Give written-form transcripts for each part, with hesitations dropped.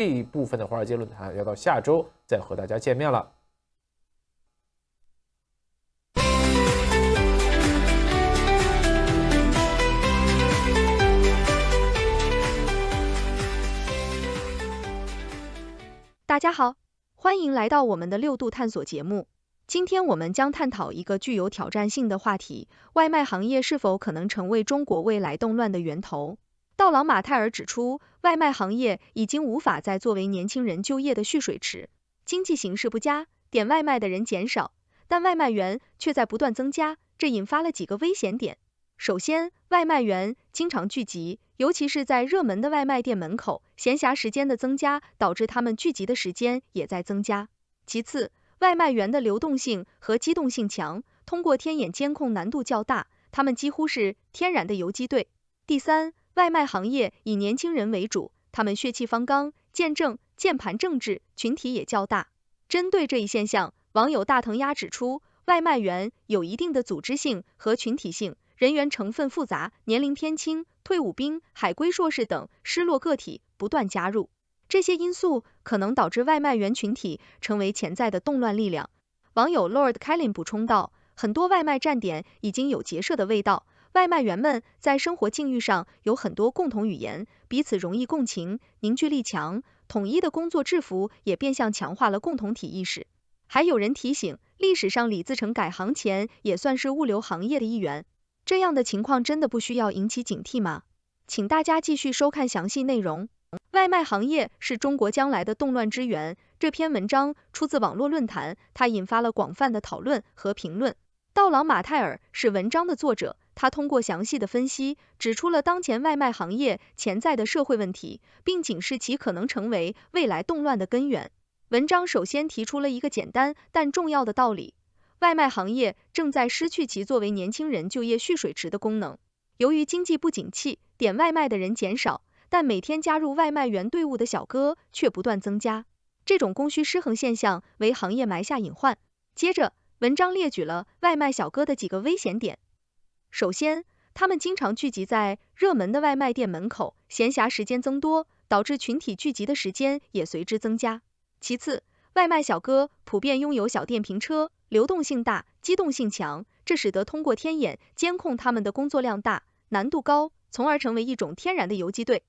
这一部分的华尔街论坛要到下周再和大家见面了。大家好，欢迎来到我们的六度探索节目。今天我们将探讨一个具有挑战性的话题：外卖行业是否可能成为中国未来动乱的源头？道朗马泰尔指出，外卖行业已经无法再作为年轻人就业的蓄水池，经济形势不佳，点外卖的人减少，但外卖员却在不断增加，这引发了几个危险点。首先，外卖员经常聚集，尤其是在热门的外卖店门口，闲暇时间的增加导致他们聚集的时间也在增加。其次，外卖员的流动性和机动性强，通过天眼监控难度较大，他们几乎是天然的游击队。第三，外卖行业以年轻人为主，他们血气方刚，见证键盘政治群体也较大。针对这一现象，网友大藤鸭指出，外卖员有一定的组织性和群体性，人员成分复杂，年龄偏轻，退伍兵、海归硕士等失落个体不断加入，这些因素可能导致外卖员群体成为潜在的动乱力量。网友 Lord Kylin 补充道，很多外卖站点已经有结社的味道，外卖员们在生活境遇上有很多共同语言，彼此容易共情，凝聚力强，统一的工作制服也变相强化了共同体意识。还有人提醒，历史上李自成改行前也算是物流行业的一员，这样的情况真的不需要引起警惕吗？请大家继续收看详细内容。外卖行业是中国将来的动乱之源。这篇文章出自网络论坛，它引发了广泛的讨论和评论。道朗马泰尔是文章的作者，他通过详细的分析，指出了当前外卖行业潜在的社会问题，并警示其可能成为未来动乱的根源。文章首先提出了一个简单但重要的道理：外卖行业正在失去其作为年轻人就业蓄水池的功能。由于经济不景气，点外卖的人减少，但每天加入外卖员队伍的小哥却不断增加，这种供需失衡现象为行业埋下隐患。接着，文章列举了外卖小哥的几个危险点。首先，他们经常聚集在热门的外卖店门口，闲暇时间增多，导致群体聚集的时间也随之增加。其次，外卖小哥普遍拥有小电瓶车，流动性大，机动性强，这使得通过天眼监控他们的工作量大，难度高，从而成为一种天然的游击队。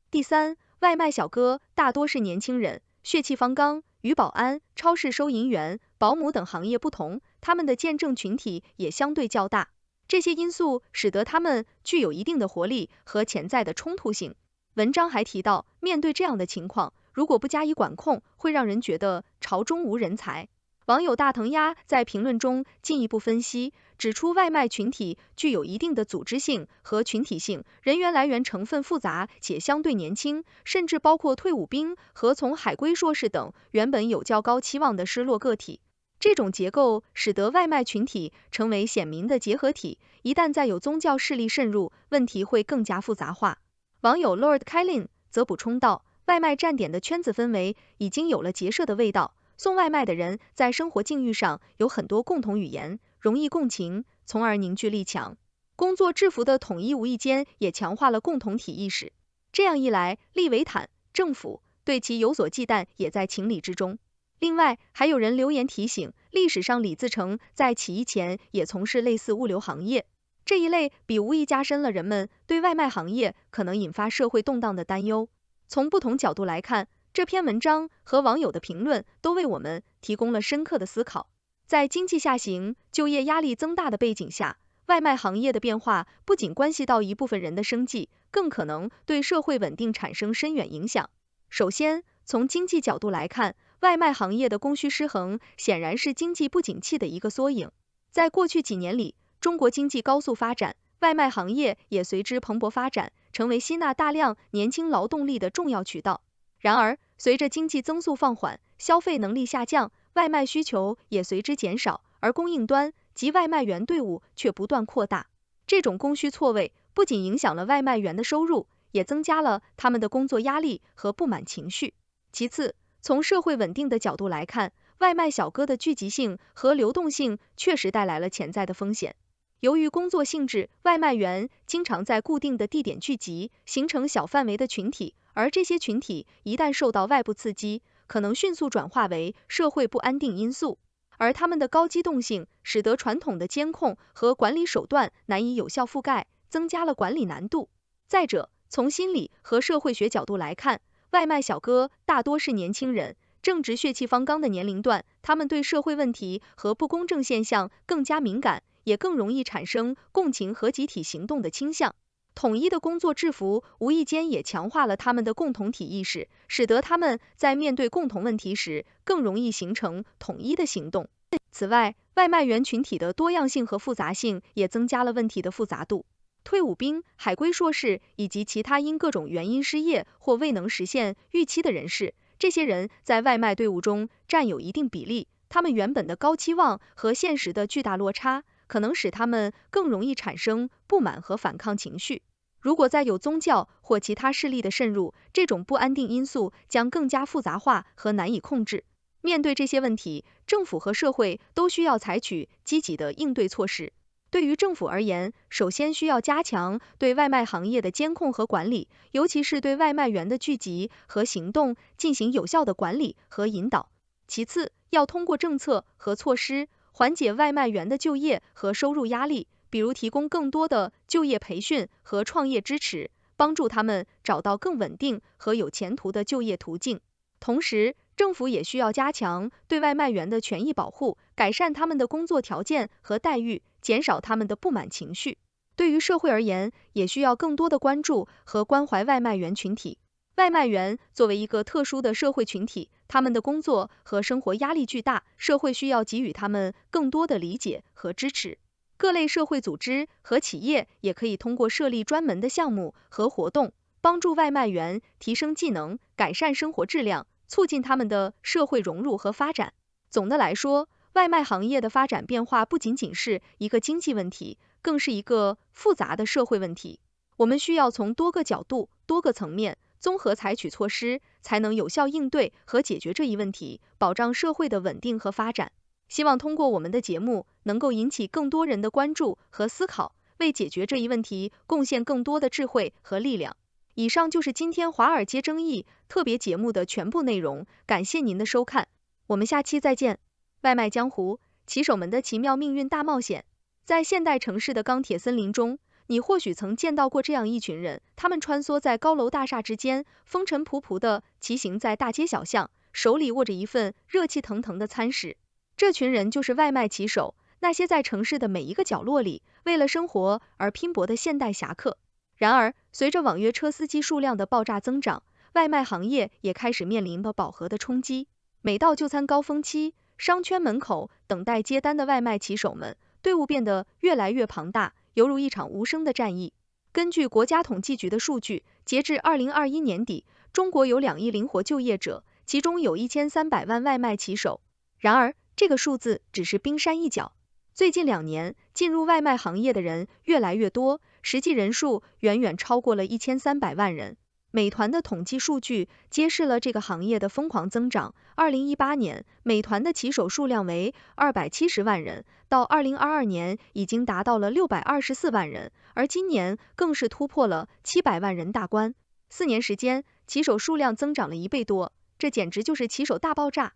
第三，外卖小哥大多是年轻人，血气方刚，与保安、超市收银员、保姆等行业不同，他们的见证群体也相对较大。这些因素使得他们具有一定的活力和潜在的冲突性。文章还提到，面对这样的情况，如果不加以管控，会让人觉得朝中无人才。网友大藤鸭在评论中进一步分析，指出外卖群体具有一定的组织性和群体性，人员来源成分复杂且相对年轻，甚至包括退伍兵和从海归硕士等原本有较高期望的失落个体。这种结构使得外卖群体成为显明的结合体，一旦再有宗教势力渗入，问题会更加复杂化。网友 Lord Kylin 则补充道，外卖站点的圈子氛围已经有了结社的味道，送外卖的人在生活境遇上有很多共同语言，容易共情，从而凝聚力强。工作制服的统一无意间也强化了共同体意识。这样一来，利维坦、政府对其有所忌惮也在情理之中。另外，还有人留言提醒，历史上李自成在起义前也从事类似物流行业，这一类比无疑加深了人们对外卖行业可能引发社会动荡的担忧。从不同角度来看，这篇文章和网友的评论都为我们提供了深刻的思考。在经济下行、就业压力增大的背景下，外卖行业的变化不仅关系到一部分人的生计，更可能对社会稳定产生深远影响。首先，从经济角度来看，外卖行业的供需失衡显然是经济不景气的一个缩影。在过去几年里，中国经济高速发展，外卖行业也随之蓬勃发展，成为吸纳大量年轻劳动力的重要渠道。然而，随着经济增速放缓，消费能力下降，外卖需求也随之减少，而供应端及外卖员队伍却不断扩大。这种供需错位不仅影响了外卖员的收入，也增加了他们的工作压力和不满情绪。其次，从社会稳定的角度来看，外卖小哥的聚集性和流动性确实带来了潜在的风险。由于工作性质，外卖员经常在固定的地点聚集，形成小范围的群体，而这些群体一旦受到外部刺激，可能迅速转化为社会不安定因素，而他们的高机动性使得传统的监控和管理手段难以有效覆盖，增加了管理难度。再者，从心理和社会学角度来看，外卖小哥大多是年轻人，正值血气方刚的年龄段，他们对社会问题和不公正现象更加敏感，也更容易产生共情和集体行动的倾向。统一的工作制服无意间也强化了他们的共同体意识，使得他们在面对共同问题时更容易形成统一的行动。此外，外卖员群体的多样性和复杂性也增加了问题的复杂度。退伍兵、海归硕士以及其他因各种原因失业或未能实现预期的人士，这些人在外卖队伍中占有一定比例，他们原本的高期望和现实的巨大落差，可能使他们更容易产生不满和反抗情绪。如果再有宗教或其他势力的渗入，这种不安定因素将更加复杂化和难以控制。面对这些问题，政府和社会都需要采取积极的应对措施。对于政府而言，首先需要加强对外卖行业的监控和管理，尤其是对外卖员的聚集和行动进行有效的管理和引导。其次，要通过政策和措施缓解外卖员的就业和收入压力，比如提供更多的就业培训和创业支持，帮助他们找到更稳定和有前途的就业途径。同时，政府也需要加强对外卖员的权益保护，改善他们的工作条件和待遇，减少他们的不满情绪。对于社会而言，也需要更多的关注和关怀外卖员群体。外卖员作为一个特殊的社会群体，他们的工作和生活压力巨大，社会需要给予他们更多的理解和支持。各类社会组织和企业也可以通过设立专门的项目和活动，帮助外卖员提升技能，改善生活质量，促进他们的社会融入和发展。总的来说，外卖行业的发展变化不仅仅是一个经济问题，更是一个复杂的社会问题。我们需要从多个角度、多个层面综合采取措施，才能有效应对和解决这一问题，保障社会的稳定和发展。希望通过我们的节目，能够引起更多人的关注和思考，为解决这一问题贡献更多的智慧和力量。以上就是今天华尔街争议特别节目的全部内容，感谢您的收看，我们下期再见。外卖江湖，骑手们的奇妙命运大冒险。在现代城市的钢铁森林中，你或许曾见到过这样一群人，他们穿梭在高楼大厦之间，风尘仆仆地骑行在大街小巷，手里握着一份热气腾腾的餐食。这群人就是外卖骑手，那些在城市的每一个角落里为了生活而拼搏的现代侠客。然而，随着网约车司机数量的爆炸增长，外卖行业也开始面临饱和的冲击。每到就餐高峰期，商圈门口等待接单的外卖骑手们，队伍变得越来越庞大，犹如一场无声的战役。根据国家统计局的数据，截至2021年底，中国有2亿灵活就业者，其中有1300万外卖骑手。然而，这个数字只是冰山一角。最近2年，进入外卖行业的人越来越多，实际人数远远超过了1300万人。美团的统计数据揭示了这个行业的疯狂增长。2018年，美团的骑手数量为270万人，到2022年已经达到了624万人，而今年更是突破了700万人大关。4年时间，骑手数量增长了1倍多，这简直就是骑手大爆炸。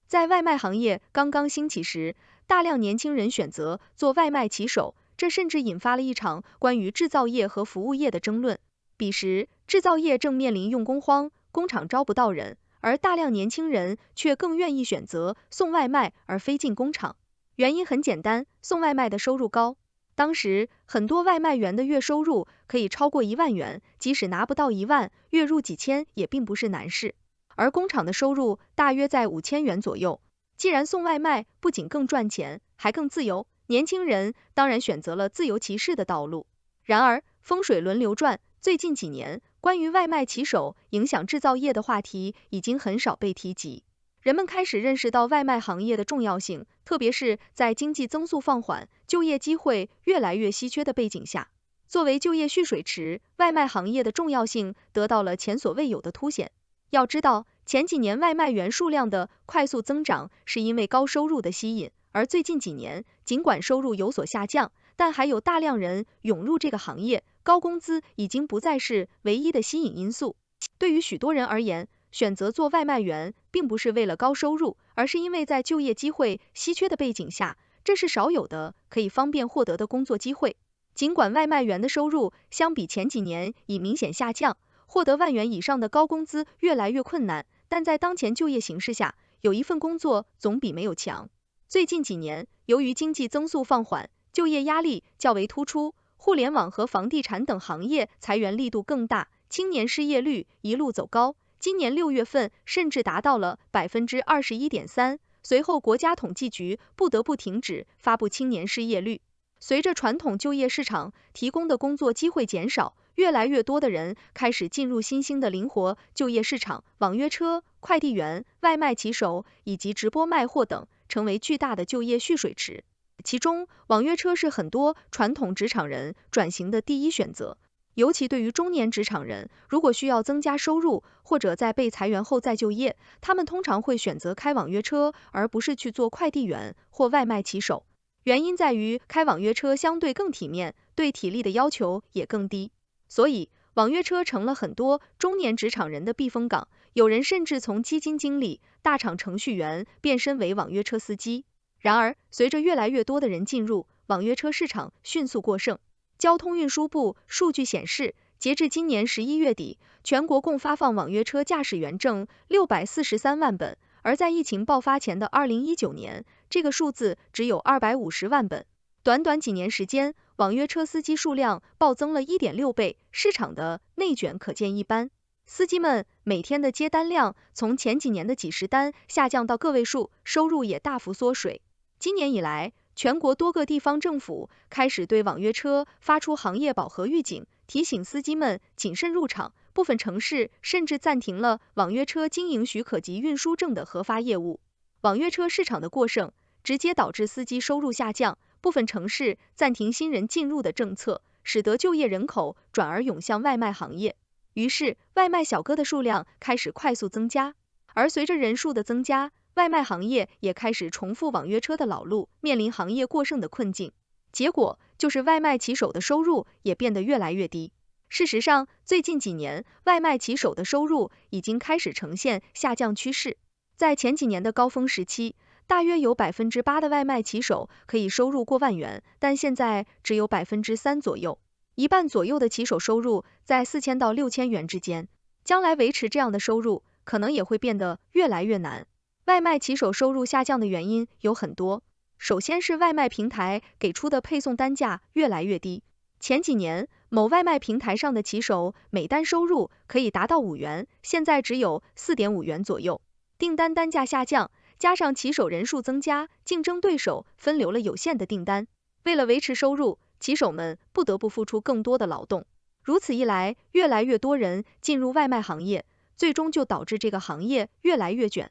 在外卖行业刚刚兴起时，大量年轻人选择做外卖骑手，这甚至引发了一场关于制造业和服务业的争论。彼时，制造业正面临用工荒，工厂招不到人，而大量年轻人却更愿意选择送外卖而非进工厂。原因很简单，送外卖的收入高。当时，很多外卖员的月收入可以超过1万元，即使拿不到1万，月入几千也并不是难事。而工厂的收入大约在5000元左右。既然送外卖不仅更赚钱，还更自由，年轻人当然选择了自由骑士的道路。然而，风水轮流转，最近几年，关于外卖骑手影响制造业的话题已经很少被提及。人们开始认识到外卖行业的重要性，特别是在经济增速放缓、就业机会越来越稀缺的背景下。作为就业蓄水池，外卖行业的重要性得到了前所未有的凸显。要知道，前几年外卖员数量的快速增长是因为高收入的吸引，而最近几年，尽管收入有所下降，但还有大量人涌入这个行业，高工资已经不再是唯一的吸引因素。对于许多人而言，选择做外卖员并不是为了高收入，而是因为在就业机会稀缺的背景下，这是少有的可以方便获得的工作机会。尽管外卖员的收入相比前几年已明显下降，获得万元以上的高工资越来越困难，但在当前就业形势下，有一份工作总比没有强。最近几年，由于经济增速放缓，就业压力较为突出，互联网和房地产等行业裁员力度更大，青年失业率一路走高，今年6月份甚至达到了 21.3%， 随后国家统计局不得不停止发布青年失业率。随着传统就业市场提供的工作机会减少，越来越多的人开始进入新兴的灵活就业市场，网约车、快递员、外卖骑手以及直播卖货等成为巨大的就业蓄水池。其中，网约车是很多传统职场人转型的第一选择，尤其对于中年职场人，如果需要增加收入或者在被裁员后再就业，他们通常会选择开网约车，而不是去做快递员或外卖骑手。原因在于开网约车相对更体面，对体力的要求也更低，所以网约车成了很多中年职场人的避风港，有人甚至从基金经理、大厂程序员变身为网约车司机。然而，随着越来越多的人进入，网约车市场迅速过剩。交通运输部数据显示，截至今年11月底，全国共发放网约车驾驶员证643万本，而在疫情爆发前的2019年，这个数字只有250万本。短短几年时间，网约车司机数量暴增了 1.6 倍，市场的内卷可见一斑。司机们每天的接单量从前几年的几十单下降到个位数，收入也大幅缩水。今年以来，全国多个地方政府开始对网约车发出行业饱和预警，提醒司机们谨慎入场，部分城市甚至暂停了网约车经营许可及运输证的核发业务。网约车市场的过剩直接导致司机收入下降，部分城市暂停新人进入的政策，使得就业人口转而涌向外卖行业。于是，外卖小哥的数量开始快速增加，而随着人数的增加，外卖行业也开始重复网约车的老路，面临行业过剩的困境。结果就是外卖骑手的收入也变得越来越低。事实上，最近几年，外卖骑手的收入已经开始呈现下降趋势。在前几年的高峰时期，大约有 8% 的外卖骑手可以收入过万元，但现在只有 3% 左右，一半左右的骑手收入在4000到6000元之间。将来维持这样的收入，可能也会变得越来越难。外卖骑手收入下降的原因有很多，首先是外卖平台给出的配送单价越来越低。前几年，某外卖平台上的骑手每单收入可以达到5元，现在只有 4.5 元左右。订单单价下降，加上骑手人数增加，竞争对手分流了有限的订单。为了维持收入，骑手们不得不付出更多的劳动。如此一来，越来越多人进入外卖行业，最终就导致这个行业越来越卷。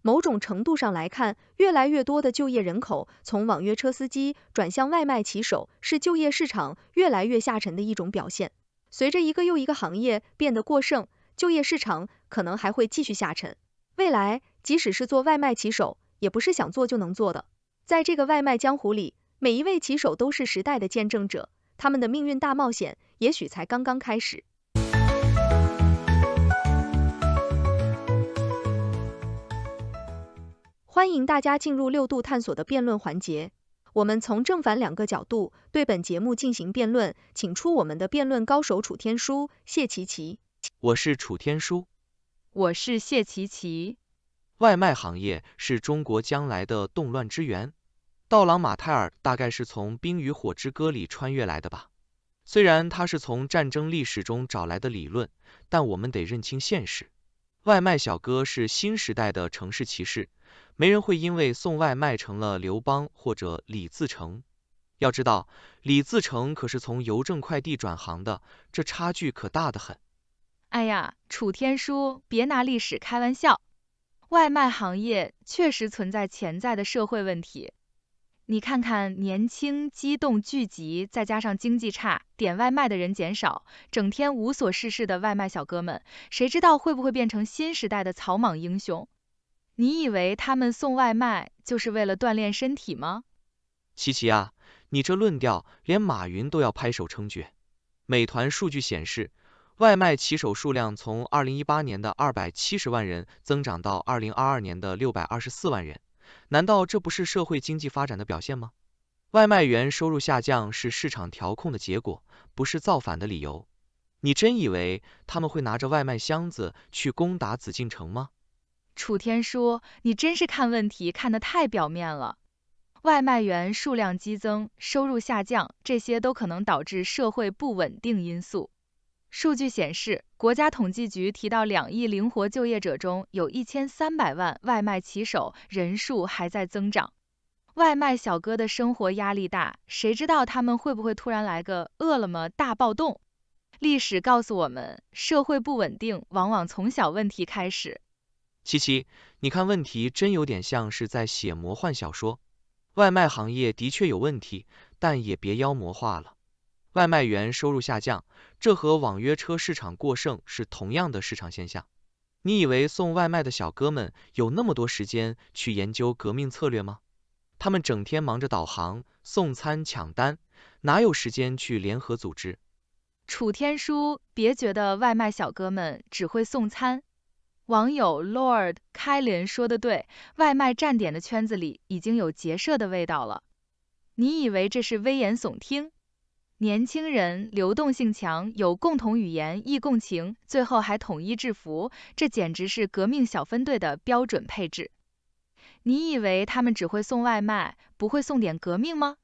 某种程度上来看，越来越多的就业人口从网约车司机转向外卖骑手，是就业市场越来越下沉的一种表现。随着一个又一个行业变得过剩，就业市场可能还会继续下沉。未来，即使是做外卖骑手，也不是想做就能做的。在这个外卖江湖里，每一位骑手都是时代的见证者，他们的命运大冒险也许才刚刚开始。欢迎大家进入6度探索的辩论环节，我们从正反两个角度对本节目进行辩论，请出我们的辩论高手楚天舒、谢琪琪。我是楚天舒。我是谢琪琪。外卖行业是中国将来的动乱之源。道朗马泰尔大概是从《冰与火之歌》里穿越来的吧？虽然他是从战争历史中找来的理论，但我们得认清现实。外卖小哥是新时代的城市骑士，没人会因为送外卖成了刘邦或者李自成。要知道，李自成可是从邮政快递转行的，这差距可大得很。哎呀，楚天舒，别拿历史开玩笑。外卖行业确实存在潜在的社会问题。你看看年轻、机动、聚集，再加上经济差，点外卖的人减少，整天无所事事的外卖小哥们，谁知道会不会变成新时代的草莽英雄？你以为他们送外卖就是为了锻炼身体吗？琪琪啊，你这论调连马云都要拍手称绝。美团数据显示，外卖骑手数量从2018年的270万人增长到2022年的624万人，难道这不是社会经济发展的表现吗？外卖员收入下降是市场调控的结果，不是造反的理由。你真以为他们会拿着外卖箱子去攻打紫禁城吗？楚天舒，你真是看问题看得太表面了。外卖员数量激增，收入下降，这些都可能导致社会不稳定因素。数据显示，国家统计局提到2亿灵活就业者中有1300万外卖骑手，人数还在增长。外卖小哥的生活压力大，谁知道他们会不会突然来个饿了么大暴动？历史告诉我们，社会不稳定往往从小问题开始。七七，你看问题真有点像是在写魔幻小说。外卖行业的确有问题，但也别妖魔化了。外卖员收入下降，这和网约车市场过剩是同样的市场现象。你以为送外卖的小哥们有那么多时间去研究革命策略吗？他们整天忙着导航、送餐、抢单，哪有时间去联合组织？楚天舒，别觉得外卖小哥们只会送餐。网友 Lord 开林说的对，外卖站点的圈子里已经有结社的味道了。你以为这是危言耸听？年轻人流动性强，有共同语言，易共情，最后还统一制服，这简直是革命小分队的标准配置。你以为他们只会送外卖，不会送点革命吗？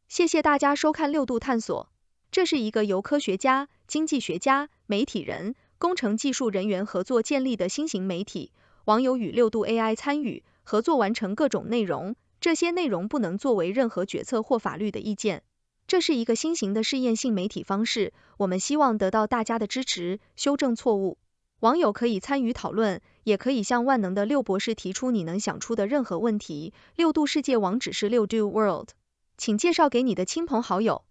谢谢大家收看六度探索，这是一个由科学家、经济学家、媒体人、工程技术人员合作建立的新型媒体，网友与六度 AI 参与合作完成各种内容，这些内容不能作为任何决策或法律的意见。这是一个新型的试验性媒体方式，我们希望得到大家的支持，修正错误。网友可以参与讨论，也可以向万能的六博士提出你能想出的任何问题。六度世界网址是6do world， 请介绍给你的亲朋好友。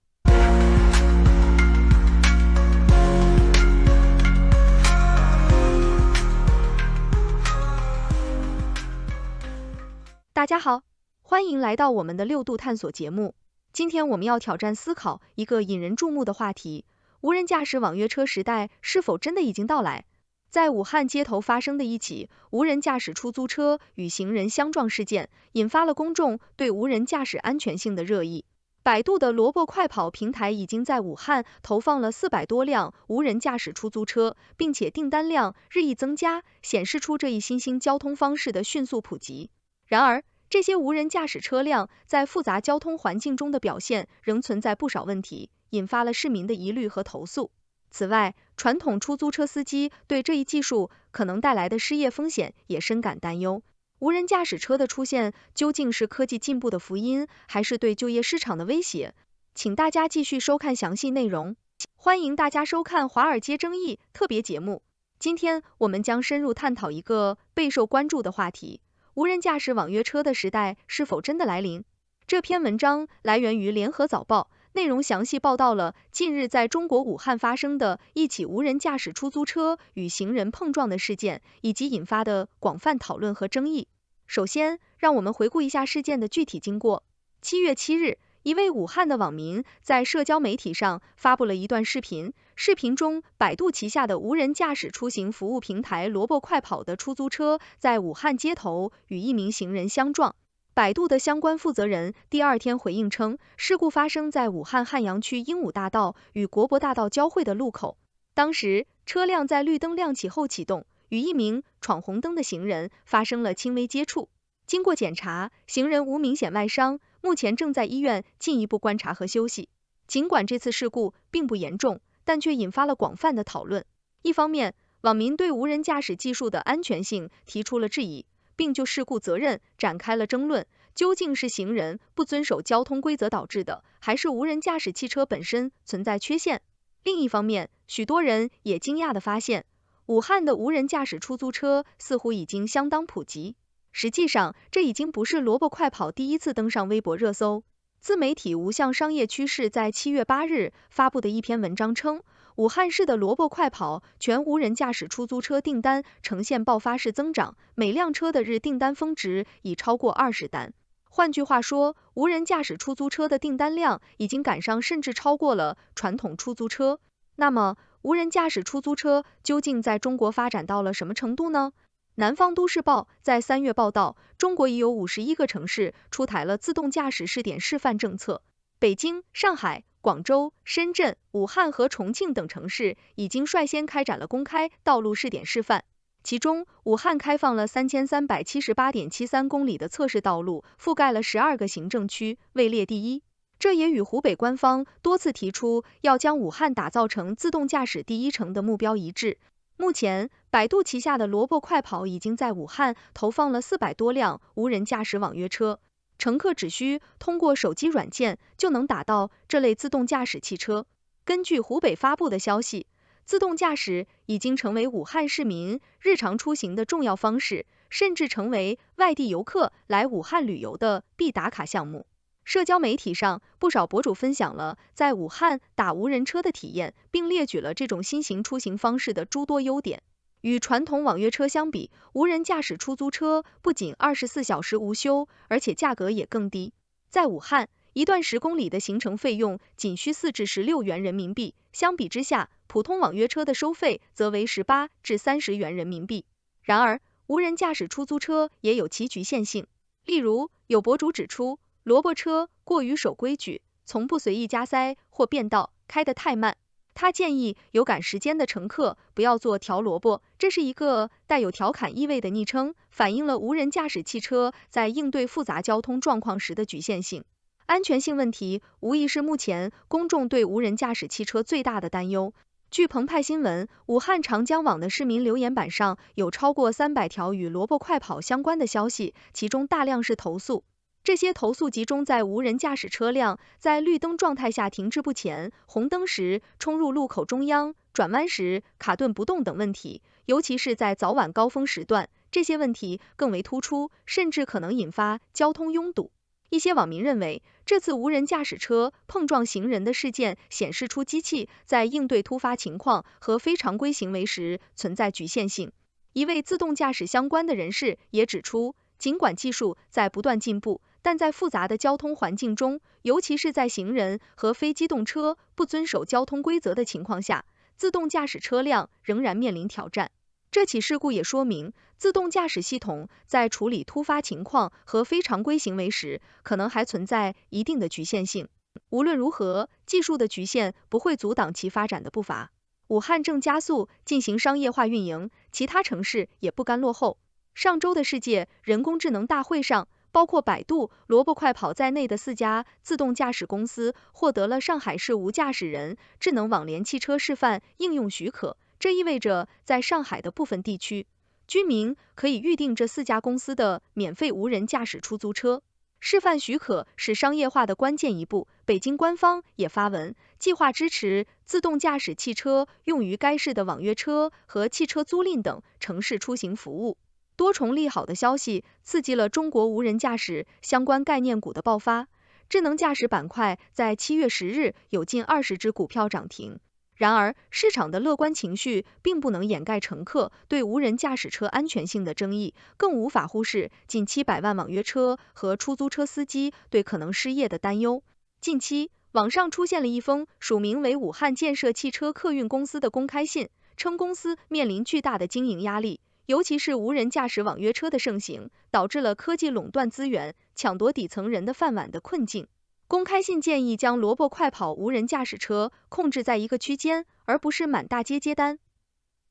大家好，欢迎来到我们的六度探索节目。今天我们要挑战思考一个引人注目的话题：无人驾驶网约车时代是否真的已经到来？在武汉街头发生的一起无人驾驶出租车与行人相撞事件，引发了公众对无人驾驶安全性的热议。百度的萝卜快跑平台已经在武汉投放了400多辆无人驾驶出租车，并且订单量日益增加，显示出这一新兴交通方式的迅速普及。然而，这些无人驾驶车辆在复杂交通环境中的表现仍存在不少问题，引发了市民的疑虑和投诉。此外，传统出租车司机对这一技术可能带来的失业风险也深感担忧。无人驾驶车的出现究竟是科技进步的福音，还是对就业市场的威胁？请大家继续收看详细内容。欢迎大家收看华尔街争议特别节目。今天我们将深入探讨一个备受关注的话题：无人驾驶网约车的时代是否真的来临？这篇文章来源于联合早报，内容详细报道了近日在中国武汉发生的一起无人驾驶出租车与行人碰撞的事件，以及引发的广泛讨论和争议。首先，让我们回顾一下事件的具体经过。7月7日，一位武汉的网民在社交媒体上发布了一段视频，视频中百度旗下的无人驾驶出行服务平台萝卜快跑的出租车在武汉街头与一名行人相撞。百度的相关负责人第二天回应称，事故发生在武汉汉阳区鹦鹉大道与国博大道交汇的路口，当时车辆在绿灯亮起后启动，与一名闯红灯的行人发生了轻微接触。经过检查，行人无明显外伤，目前正在医院进一步观察和休息。尽管这次事故并不严重，但却引发了广泛的讨论。一方面，网民对无人驾驶技术的安全性提出了质疑，并就事故责任展开了争论，究竟是行人不遵守交通规则导致的，还是无人驾驶汽车本身存在缺陷？另一方面，许多人也惊讶地发现，武汉的无人驾驶出租车似乎已经相当普及。实际上，这已经不是萝卜快跑第一次登上微博热搜。自媒体无相商业趋势在7月8日发布的一篇文章称，武汉市的萝卜快跑全无人驾驶出租车订单呈现爆发式增长，每辆车的日订单峰值已超过20单。换句话说，无人驾驶出租车的订单量已经赶上甚至超过了传统出租车。那么，无人驾驶出租车究竟在中国发展到了什么程度呢？南方都市报在3月报道，中国已有51个城市出台了自动驾驶试点示范政策。北京、上海、广州、深圳、武汉和重庆等城市已经率先开展了公开道路试点示范。其中，武汉开放了3378.73公里的测试道路，覆盖了12个行政区，位列第一。这也与湖北官方多次提出要将武汉打造成自动驾驶第一城的目标一致。目前，百度旗下的萝卜快跑已经在武汉投放了400多辆无人驾驶网约车，乘客只需通过手机软件就能打到这类自动驾驶汽车。根据湖北发布的消息，自动驾驶已经成为武汉市民日常出行的重要方式，甚至成为外地游客来武汉旅游的必打卡项目。社交媒体上，不少博主分享了在武汉打无人车的体验，并列举了这种新型出行方式的诸多优点。与传统网约车相比，无人驾驶出租车不仅24小时无休，而且价格也更低。在武汉，一段10公里的行程费用仅需4至16元人民币，相比之下，普通网约车的收费则为18至30元人民币。然而，无人驾驶出租车也有其局限性。例如，有博主指出，萝卜车过于守规矩，从不随意加塞或变道，开得太慢。他建议有赶时间的乘客不要做调萝卜，这是一个带有调侃意味的昵称，反映了无人驾驶汽车在应对复杂交通状况时的局限性。安全性问题无疑是目前公众对无人驾驶汽车最大的担忧。据澎湃新闻，武汉长江网的市民留言板上有超过300条与萝卜快跑相关的消息，其中大量是投诉。这些投诉集中在无人驾驶车辆在绿灯状态下停滞不前、红灯时冲入路口中央、转弯时卡顿不动等问题，尤其是在早晚高峰时段，这些问题更为突出，甚至可能引发交通拥堵。一些网民认为，这次无人驾驶车碰撞行人的事件显示出机器在应对突发情况和非常规行为时存在局限性。一位自动驾驶相关的人士也指出，尽管技术在不断进步，但在复杂的交通环境中，尤其是在行人和非机动车不遵守交通规则的情况下，自动驾驶车辆仍然面临挑战。这起事故也说明，自动驾驶系统在处理突发情况和非常规行为时，可能还存在一定的局限性。无论如何，技术的局限不会阻挡其发展的步伐。武汉正加速进行商业化运营，其他城市也不甘落后。上周的世界人工智能大会上，包括百度、萝卜快跑在内的4家自动驾驶公司获得了上海市无驾驶人智能网联汽车示范应用许可。这意味着在上海的部分地区，居民可以预定这4家公司的免费无人驾驶出租车。示范许可是商业化的关键一步，北京官方也发文，计划支持自动驾驶汽车用于该市的网约车和汽车租赁等城市出行服务。多重利好的消息刺激了中国无人驾驶相关概念股的爆发，智能驾驶板块在7月10日有近20只股票涨停。然而，市场的乐观情绪并不能掩盖乘客对无人驾驶车安全性的争议，更无法忽视近700万网约车和出租车司机对可能失业的担忧。近期，网上出现了一封署名为武汉建设汽车客运公司的公开信，称公司面临巨大的经营压力，尤其是无人驾驶网约车的盛行，导致了科技垄断资源、抢夺底层人的饭碗的困境。公开信建议将萝卜快跑无人驾驶车控制在一个区间，而不是满大街接单。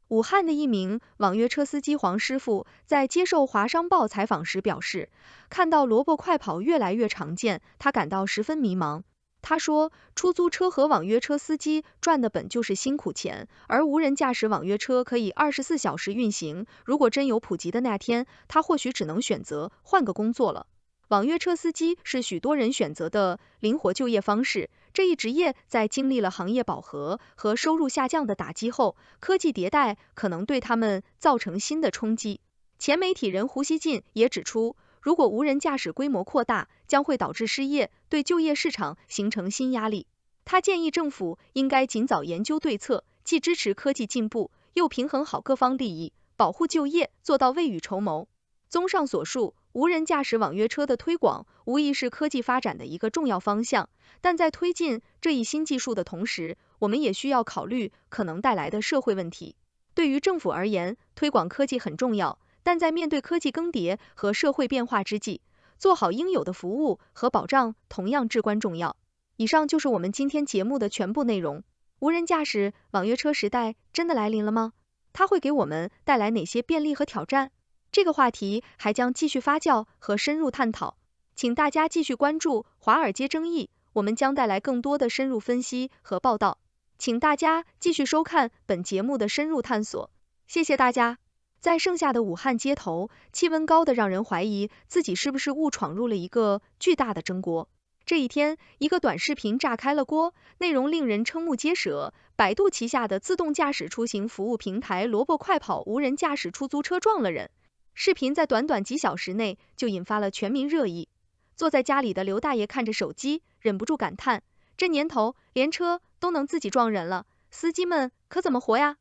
武汉的一名网约车司机黄师傅在接受华商报采访时表示，看到萝卜快跑越来越常见，他感到十分迷茫。他说，出租车和网约车司机赚的本就是辛苦钱，而无人驾驶网约车可以24小时运行，如果真有普及的那天，他或许只能选择换个工作了。网约车司机是许多人选择的灵活就业方式，这一职业在经历了行业饱和和收入下降的打击后，科技迭代可能对他们造成新的冲击。前媒体人胡锡进也指出，如果无人驾驶规模扩大，将会导致失业，对就业市场形成新压力。他建议政府应该尽早研究对策，既支持科技进步，又平衡好各方利益，保护就业，做到未雨绸缪。综上所述，无人驾驶网约车的推广无疑是科技发展的一个重要方向，但在推进这一新技术的同时，我们也需要考虑可能带来的社会问题。对于政府而言，推广科技很重要，但在面对科技更迭和社会变化之际，做好应有的服务和保障同样至关重要。以上就是我们今天节目的全部内容。无人驾驶网约车时代真的来临了吗？它会给我们带来哪些便利和挑战？这个话题还将继续发酵和深入探讨，请大家继续关注华尔街争议，我们将带来更多的深入分析和报道。请大家继续收看本节目的深入探索，谢谢大家。在盛夏的武汉街头，气温高得让人怀疑自己是不是误闯入了一个巨大的蒸锅。这一天，一个短视频炸开了锅，内容令人瞠目结舌。百度旗下的自动驾驶出行服务平台萝卜快跑无人驾驶出租车撞了人。视频在短短几小时内就引发了全民热议。坐在家里的刘大爷看着手机，忍不住感叹，这年头连车都能自己撞人了，司机们可怎么活呀？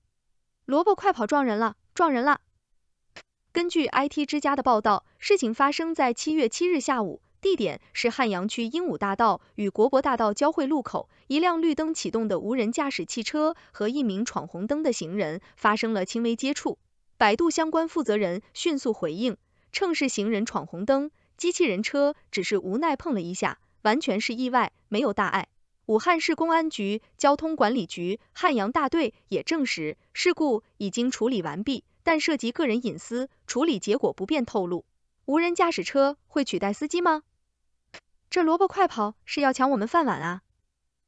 萝卜快跑撞人了，撞人了。根据 IT 之家的报道，事情发生在7月7日下午，地点是汉阳区鹦鹉大道与国博大道交汇路口，一辆绿灯启动的无人驾驶汽车和一名闯红灯的行人发生了轻微接触。百度相关负责人迅速回应，称是行人闯红灯，机器人车只是无奈碰了一下，完全是意外，没有大碍。武汉市公安局交通管理局汉阳大队也证实，事故已经处理完毕，但涉及个人隐私，处理结果不便透露。无人驾驶车会取代司机吗？这萝卜快跑是要抢我们饭碗啊！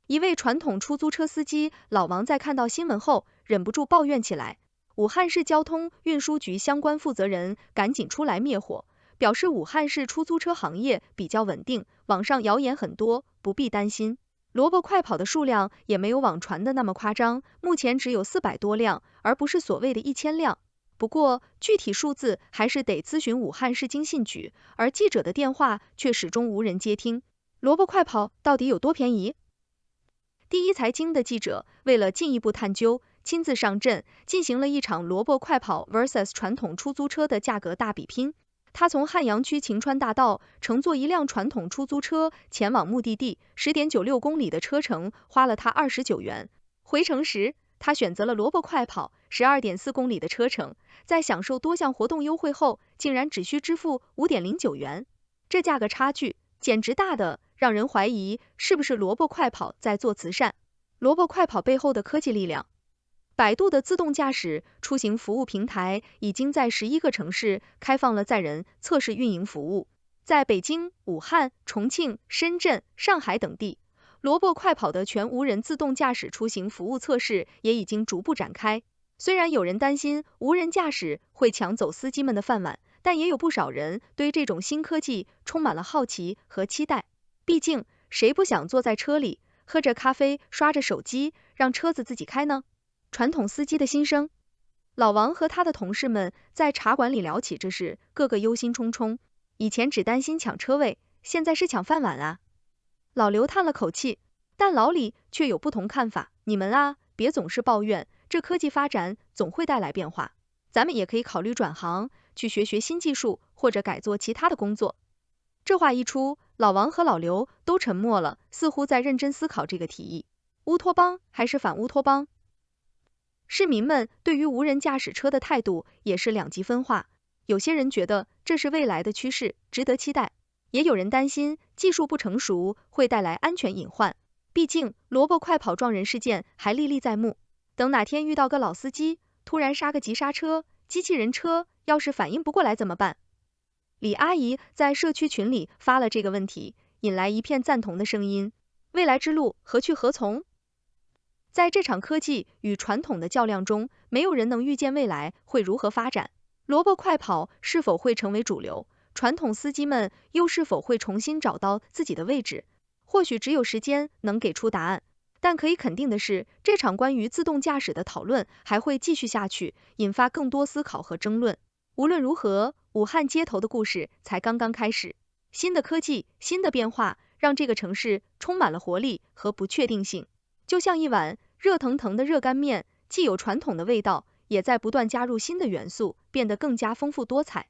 一位传统出租车司机老王在看到新闻后，忍不住抱怨起来。武汉市交通运输局相关负责人赶紧出来灭火，表示武汉市出租车行业比较稳定，网上谣言很多，不必担心。萝卜快跑的数量也没有网传的那么夸张，目前只有400多辆，而不是所谓的1000辆。不过具体数字还是得咨询武汉市经信局，而记者的电话却始终无人接听。萝卜快跑到底有多便宜？第一财经的记者为了进一步探究，亲自上阵进行了一场萝卜快跑 vs 传统出租车的价格大比拼。他从汉阳区晴川大道乘坐一辆传统出租车前往目的地，10.96公里的车程花了他29元。回程时，他选择了萝卜快跑12.4公里的车程，在享受多项活动优惠后，竟然只需支付5.09元。这价格差距简直大的让人怀疑是不是萝卜快跑在做慈善。萝卜快跑背后的科技力量。百度的自动驾驶出行服务平台已经在11个城市开放了载人测试运营服务，在北京、武汉、重庆、深圳、上海等地，萝卜快跑的全无人自动驾驶出行服务测试也已经逐步展开。虽然有人担心无人驾驶会抢走司机们的饭碗，但也有不少人对这种新科技充满了好奇和期待。毕竟，谁不想坐在车里，喝着咖啡，刷着手机，让车子自己开呢？传统司机的心声。老王和他的同事们在茶馆里聊起这事，个个忧心忡忡。以前只担心抢车位，现在是抢饭碗啊。老刘叹了口气，但老李却有不同看法。你们啊，别总是抱怨，这科技发展总会带来变化。咱们也可以考虑转行，去学新技术，或者改做其他的工作。这话一出，老王和老刘都沉默了，似乎在认真思考这个提议。乌托邦还是反乌托邦？市民们对于无人驾驶车的态度也是两极分化，有些人觉得这是未来的趋势，值得期待，也有人担心技术不成熟会带来安全隐患。毕竟萝卜快跑撞人事件还历历在目，等哪天遇到个老司机突然刹个急刹车，机器人车要是反应不过来怎么办？李阿姨在社区群里发了这个问题，引来一片赞同的声音。未来之路何去何从？在这场科技与传统的较量中，没有人能预见未来会如何发展。萝卜快跑是否会成为主流？传统司机们又是否会重新找到自己的位置？或许只有时间能给出答案。但可以肯定的是，这场关于自动驾驶的讨论还会继续下去，引发更多思考和争论。无论如何，武汉街头的故事才刚刚开始。新的科技，新的变化，让这个城市充满了活力和不确定性。就像一碗热腾腾的热干面，既有传统的味道，也在不断加入新的元素，变得更加丰富多彩。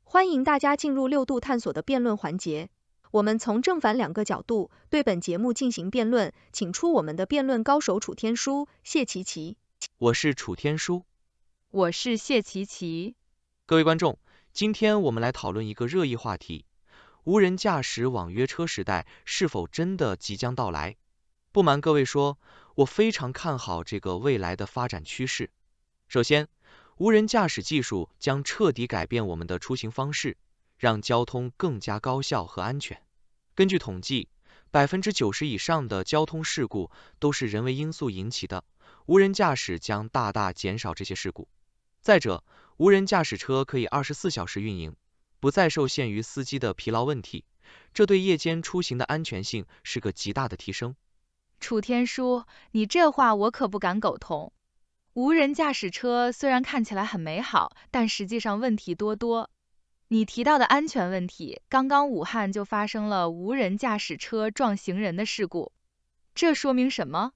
欢迎大家进入6度探索的辩论环节。我们从正反两个角度对本节目进行辩论，请出我们的辩论高手楚天舒、谢琪琪。我是楚天舒。我是谢琪琪。各位观众，今天我们来讨论一个热议话题：无人驾驶网约车时代是否真的即将到来？不瞒各位说，我非常看好这个未来的发展趋势。首先，无人驾驶技术将彻底改变我们的出行方式，让交通更加高效和安全。根据统计，90%以上的交通事故都是人为因素引起的，无人驾驶将大大减少这些事故。再者，无人驾驶车可以24小时运营，不再受限于司机的疲劳问题，这对夜间出行的安全性是个极大的提升。楚天舒，你这话我可不敢苟同。无人驾驶车虽然看起来很美好，但实际上问题多多。你提到的安全问题，刚刚武汉就发生了无人驾驶车撞行人的事故。这说明什么？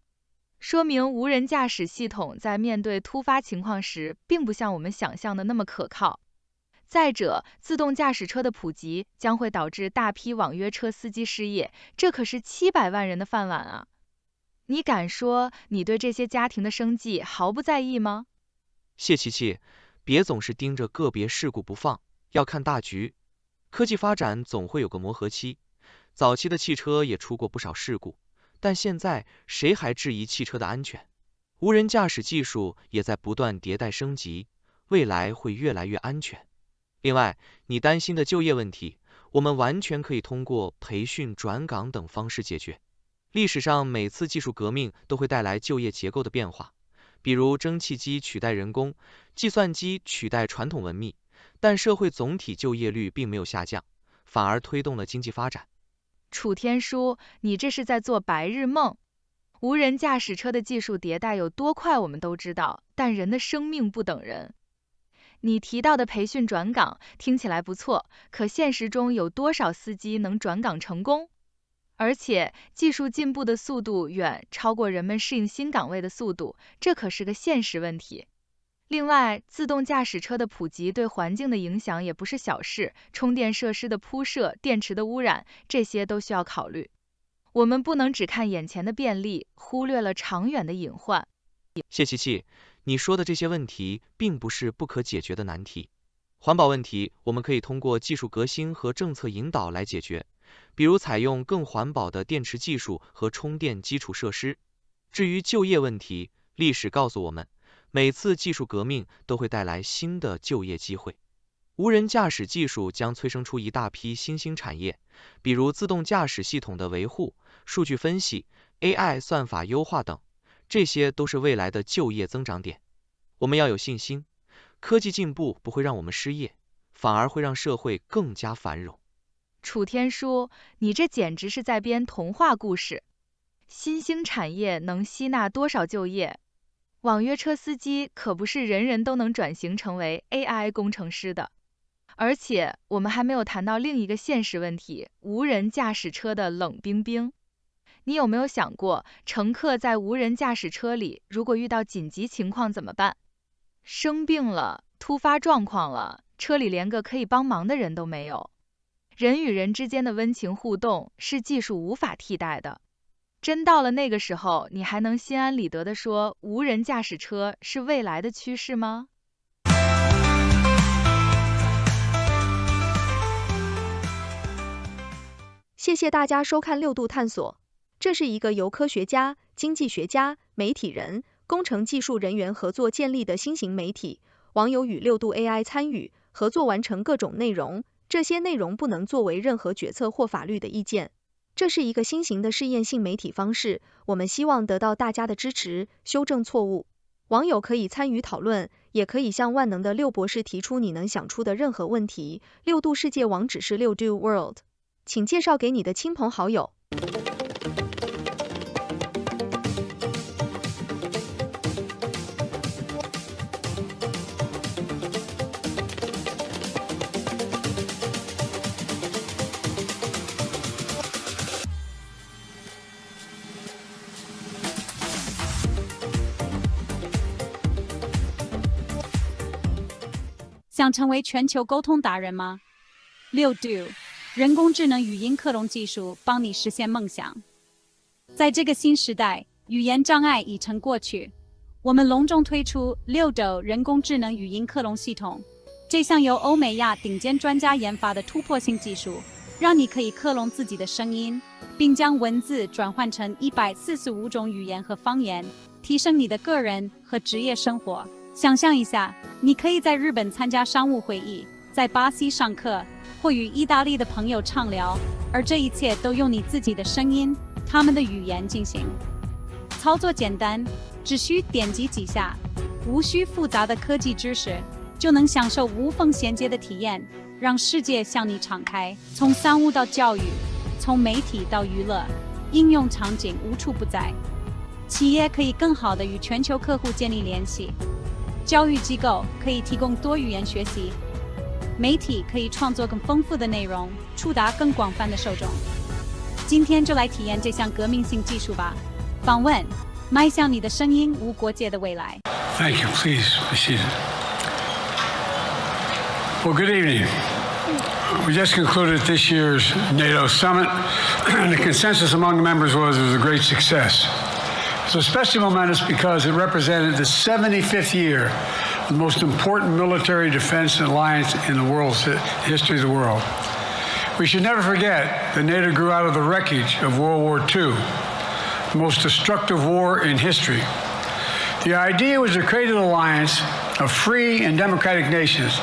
说明无人驾驶系统在面对突发情况时，并不像我们想象的那么可靠。再者，自动驾驶车的普及将会导致大批网约车司机失业，这可是700万人的饭碗啊！你敢说你对这些家庭的生计毫不在意吗？谢琪琪，别总是盯着个别事故不放，要看大局。科技发展总会有个磨合期，早期的汽车也出过不少事故，但现在谁还质疑汽车的安全？无人驾驶技术也在不断迭代升级，未来会越来越安全。另外，你担心的就业问题，我们完全可以通过培训、转岗等方式解决。历史上每次技术革命都会带来就业结构的变化，比如蒸汽机取代人工，计算机取代传统文秘，但社会总体就业率并没有下降，反而推动了经济发展。楚天舒，你这是在做白日梦。无人驾驶车的技术迭代有多快我们都知道，但人的生命不等人。你提到的培训转岗听起来不错，可现实中有多少司机能转岗成功？而且技术进步的速度远超过人们适应新岗位的速度，这可是个现实问题。另外，自动驾驶车的普及对环境的影响也不是小事，充电设施的铺设、电池的污染，这些都需要考虑。我们不能只看眼前的便利，忽略了长远的隐患。谢琪琪，你说的这些问题并不是不可解决的难题。环保问题，我们可以通过技术革新和政策引导来解决，比如采用更环保的电池技术和充电基础设施。至于就业问题，历史告诉我们，每次技术革命都会带来新的就业机会。无人驾驶技术将催生出一大批新兴产业，比如自动驾驶系统的维护、数据分析、AI 算法优化等，这些都是未来的就业增长点。我们要有信心，科技进步不会让我们失业，反而会让社会更加繁荣。楚天舒，你这简直是在编童话故事。新兴产业能吸纳多少就业？网约车司机可不是人人都能转型成为 AI 工程师的。而且我们还没有谈到另一个现实问题，无人驾驶车的冷冰冰。你有没有想过，乘客在无人驾驶车里，如果遇到紧急情况怎么办？生病了，突发状况了，车里连个可以帮忙的人都没有。人与人之间的温情互动是技术无法替代的。真到了那个时候，你还能心安理得地说无人驾驶车是未来的趋势吗？谢谢大家收看6度探索。这是一个由科学家、经济学家、媒体人、工程技术人员合作建立的新型媒体，网友与6度 AI 参与合作完成各种内容，这些内容不能作为任何决策或法律的意见。这是一个新型的试验性媒体方式，我们希望得到大家的支持，修正错误。网友可以参与讨论，也可以向万能的6博士提出你能想出的任何问题。6度世界网址是6do world， 请介绍给你的亲朋好友。想成为全球沟通达人吗？六度，人工智能语音克隆技术帮你实现梦想。在这个新时代，语言障碍已成过去。我们隆重推出六度人工智能语音克隆系统，这项由欧美亚顶尖专家研发的突破性技术，让你可以克隆自己的声音，并将文字转换成145种语言和方言，提升你的个人和职业生活。想象一下，你可以在日本参加商务会议，在巴西上课，或与意大利的朋友畅聊，而这一切都用你自己的声音、他们的语言进行。操作简单，只需点击几下，无需复杂的科技知识，就能享受无缝衔接的体验，让世界向你敞开。从商务到教育，从媒体到娱乐，应用场景无处不在。企业可以更好地与全球客户建立联系，教育机构可以提供多语言学习，媒体可以创作更丰富的内容，触达更广泛的受众。今天就来体验这项革命性技术吧。访问：迈向你的声音无国界的未来。Thank you. Please be seated. Well, good evening. We just concluded this year's NATO summit, and the consensus among the members was it was a great success. It's especially momentous because it represented the 75th year of the most important military defense alliance in the world's history of the world. We should never forget that NATO grew out of the wreckage of World War II, the most destructive war in history. The idea was to create an alliance of free and democratic nations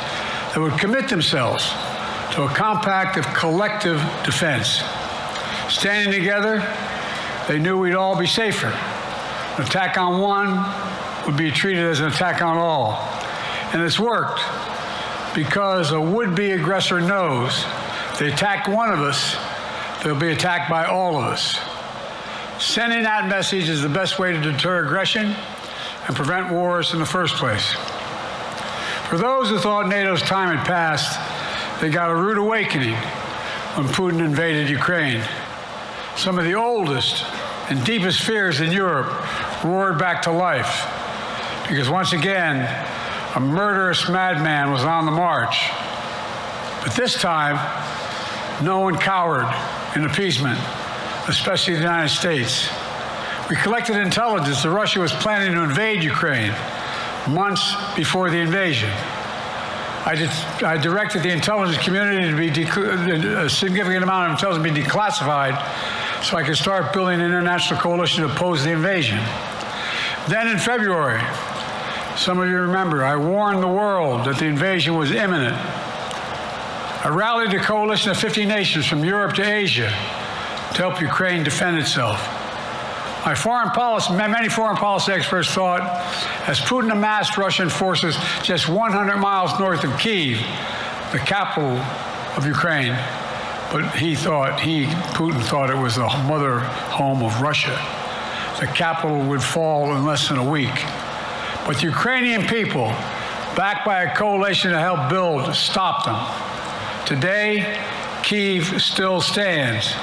that would commit themselves to a compact of collective defense. Standing together, they knew we'd all be safer. An attack on one would be treated as an attack on all. And it's worked because a would-be aggressor knows if they attack one of us, they'll be attacked by all of us. Sending that message is the best way to deter aggression and prevent wars in the first place. For those who thought NATO's time had passed, they got a rude awakening when Putin invaded Ukraine. Some of the oldest and deepest fears in Europe roared back to life because once again, a murderous madman was on the march. But this time, no one cowered in appeasement, especially the United States. We collected intelligence that Russia was planning to invade Ukraine months before the invasion. I directed the intelligence community to be a significant amount of intelligence be declassified so I could start building an international coalition to oppose the invasion. Then in February, some of you remember, I warned the world that the invasion was imminent. I rallied a coalition of 50 nations from Europe to Asia to help Ukraine defend itself. Many foreign policy experts thought, as Putin amassed Russian forces just 100 miles north of Kyiv, the capital of Ukraine, but Putin thought it was the mother home of Russia. The capital would fall in less than a week. But the Ukrainian people, backed by a coalition to help build, stopped them. Today, Kyiv still stands,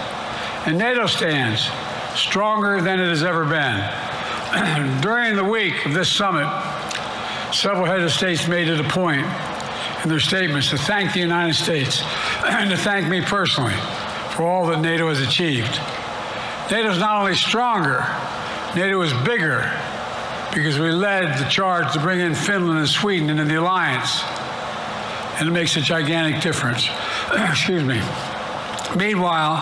and NATO stands stronger than it has ever been. During the week of this summit, several heads of states made it a point in their statements to thank the United States and to thank me personally for all that NATO has achieved. NATO is not only stronger, NATO is bigger because we led the charge to bring in Finland and Sweden into the alliance, and it makes a gigantic difference. Excuse me. Meanwhile,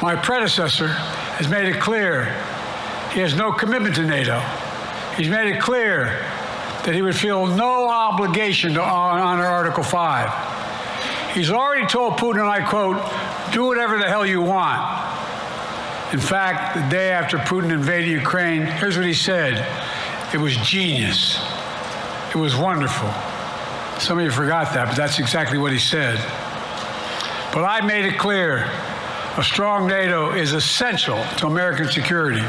my predecessor has made it clear he has no commitment to NATO. He's made it clear that he would feel no obligation to honor Article 5. He's already told Putin, and I quote, "Do whatever the hell you want." In fact, the day after Putin invaded Ukraine, here's what he said. It was genius. It was wonderful. Some of you forgot that, but that's exactly what he said. But I made it clear, a strong NATO is essential to American security.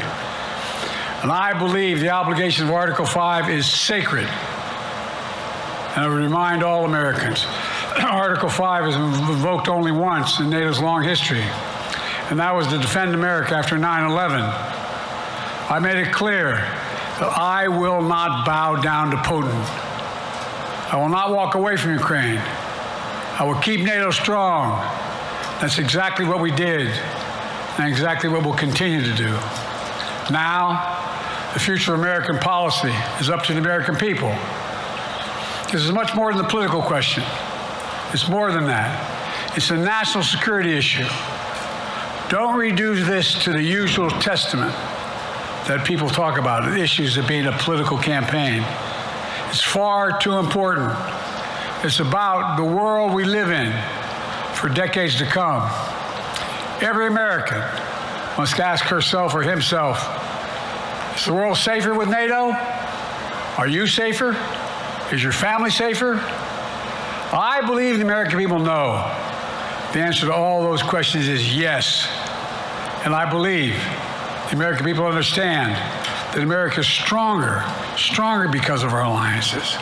And I believe the obligation of Article 5 is sacred. And I would remind all Americans, Article 5 is invoked only once in NATO's long history, and that was to defend America after 9/11. I made it clear that I will not bow down to Putin. I will not walk away from Ukraine. I will keep NATO strong. That's exactly what we did and exactly what we'll continue to do. Now, the future of American policy is up to the American people. This is much more than the political question. It's more than that. It's a national security issue. Don't reduce this to the usual testament that people talk about, issues of being a political campaign. It's far too important. It's about the world we live in for decades to come. Every American must ask herself or himself, is the world safer with NATO? Are you safer? Is your family safer? I believe the American people know the answer to all those questions is yes. And I believe the American people understand that America is stronger because of our alliances.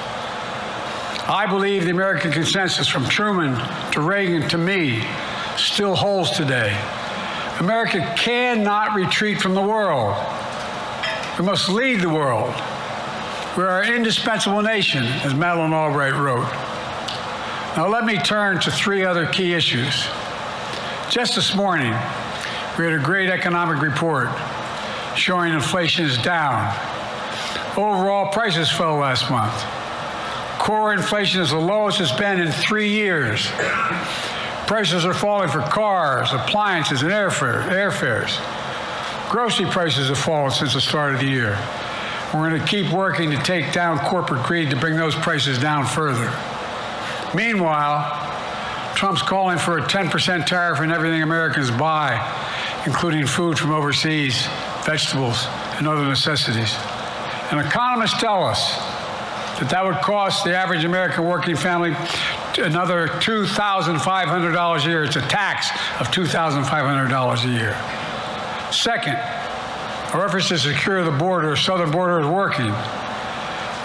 I believe the American consensus from Truman to Reagan to me still holds today. America cannot retreat from the world. We must lead the world. We are an indispensable nation, as Madeleine Albright wrote. Now let me turn to three other key issues. Just this morning, we had a great economic report showing inflation is down. Overall prices fell last month. Core inflation is the lowest it's been in 3 years. Prices are falling for cars, appliances, and airfares. Grocery prices have fallen since the start of the year. We're going to keep working to take down corporate greed to bring those prices down further. Meanwhile, Trump's calling for a 10% tariff on everything Americans buy, including food from overseas, vegetables, and other necessities. And economists tell us that would cost the average American working family another $2,500 a year. It's a tax of $2,500 a year. Second, our efforts to secure the border, southern border, is working.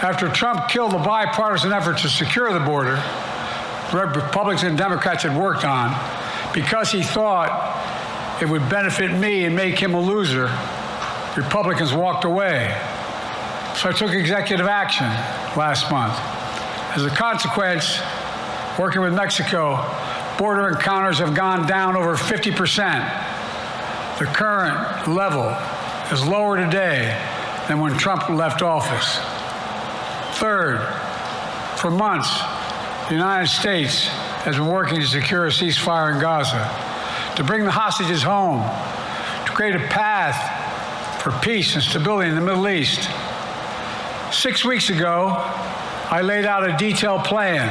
After Trump killed the bipartisan effort to secure the border, Republicans and Democrats had worked on, because he thought it would benefit me and make him a loser, Republicans walked away. So I took executive action last month. As a consequence, working with Mexico, border encounters have gone down over 50%. The current level is lower today than when Trump left office. Third, for months, the United States has been working to secure a ceasefire in Gaza, to bring the hostages home, to create a path for peace and stability in the Middle East. 6 weeks ago, I laid out a detailed plan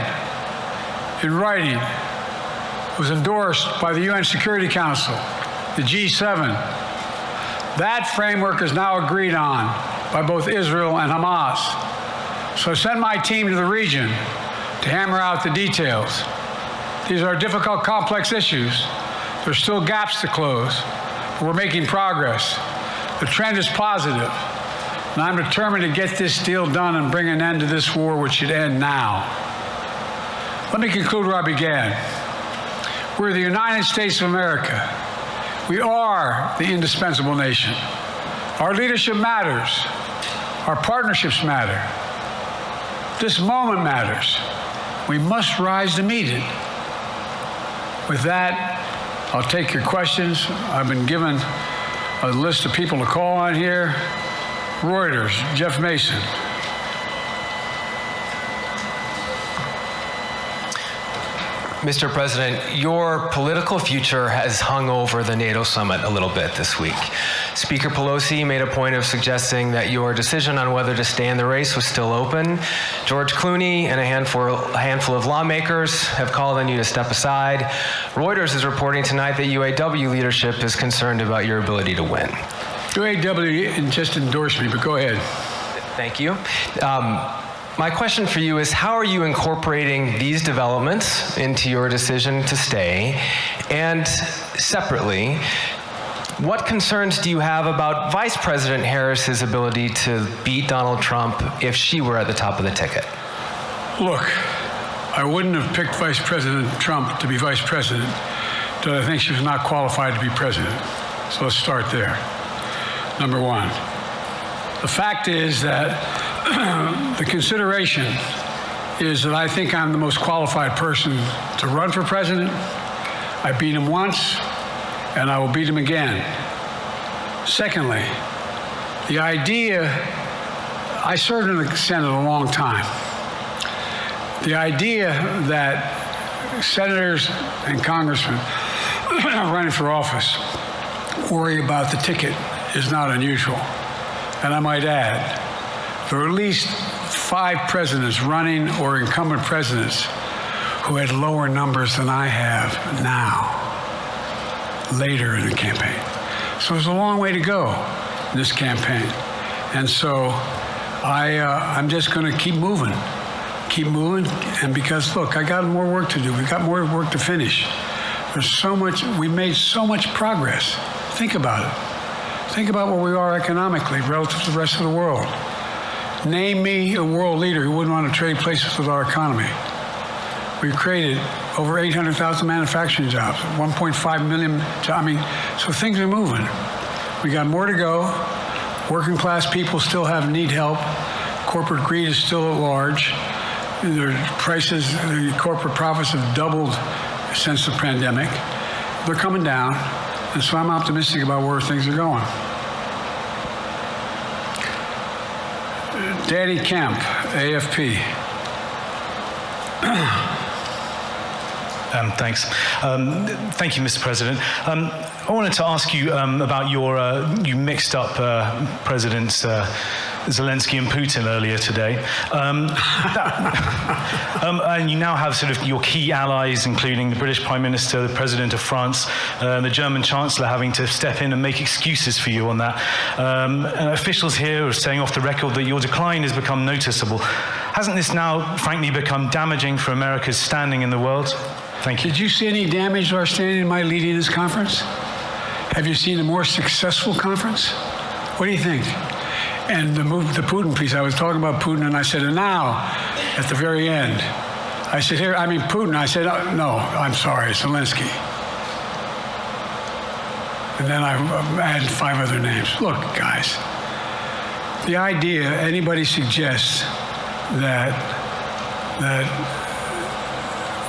in writing. It was endorsed by the UN Security Council, the G7. That framework is now agreed on by both Israel and Hamas. So I sent my team to the region to hammer out the details. These are difficult, complex issues. There's still gaps to close, but we're making progress. The trend is positive, and I'm determined to get this deal done and bring an end to this war, which should end now. Let me conclude where I began. We're the United States of America. We are the indispensable nation. Our leadership matters. Our partnerships matter. This moment matters. We must rise to meet it. With that, I'll take your questions. I've been given a list of people to call on here. Reuters, Jeff Mason. Mr. President, your political future has hung over the NATO summit a little bit this week. Speaker Pelosi made a point of suggesting that your decision on whether to stay in the race was still open. George Clooney and a handful of lawmakers have called on you to step aside. Reuters is reporting tonight that UAW leadership is concerned about your ability to win. UAW just endorsed me, but go ahead. Thank you. My question for you is, how are you incorporating these developments into your decision to stay? And separately, what concerns do you have about Vice President Harris's ability to beat Donald Trump if she were at the top of the ticket? Look, I wouldn't have picked Vice President Trump to be vice president, but I think she was not qualified to be president. So let's start there. Number one, the fact is that the consideration is that I think I'm the most qualified person to run for president. I beat him once, and I will beat him again. Secondly, the idea, I served in the Senate a long time. The idea that senators and congressmen running for office worry about the ticket is not unusual. And I might add, there are at least 5 presidents running or incumbent presidents who had lower numbers than I have now, later in the campaign. So there's a long way to go in this campaign. And so I'm just going to keep moving, and because, look, I got more work to do. We got more work to finish. There's so much, we made so much progress. Think about it. Think about where we are economically relative to the rest of the world. Name me a world leader who wouldn't want to trade places with our economy. We've created over 800,000 manufacturing jobs, 1.5 million jobs. I mean, so things are moving. We got more to go. Working class people still need help. Corporate greed is still at large. Their prices, the corporate profits have doubled since the pandemic. They're coming down, and so I'm optimistic about where things are going. Danny Kemp, AFP. Thanks. Thank you, Mr. President. I wanted to ask you about you mixed up Presidents Zelensky and Putin earlier today. And you now have sort of your key allies, including the British Prime Minister, the President of France, the German Chancellor having to step in and make excuses for you on that. Officials here are saying off the record that your decline has become noticeable. Hasn't this now, frankly, become damaging for America's standing in the world? Thank you. Did you see any damage to our standing in my leading this conference? Have you seen a more successful conference? What do you think? And the Putin piece, I was talking about Putin, and I said, and now, at the very end, I said, Putin. I said, no, I'm sorry, Zelensky. And then I added 5 other names. Look, guys, the idea anybody suggests that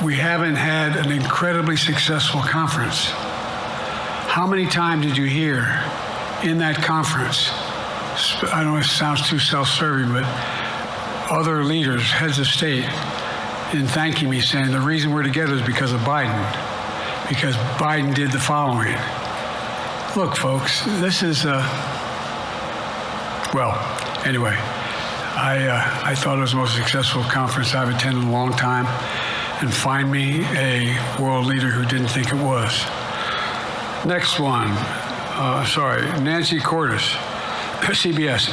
we haven't had an incredibly successful conference. How many times did you hear in that conference, I don't know if it sounds too self-serving, but other leaders, heads of state, in thanking me, saying the reason we're together is because of Biden, because Biden did the following. Look, folks, this is well, anyway, I thought it was the most successful conference I've attended in a long time, and find me a world leader who didn't think it was. Next one, Nancy Cordes, CBS.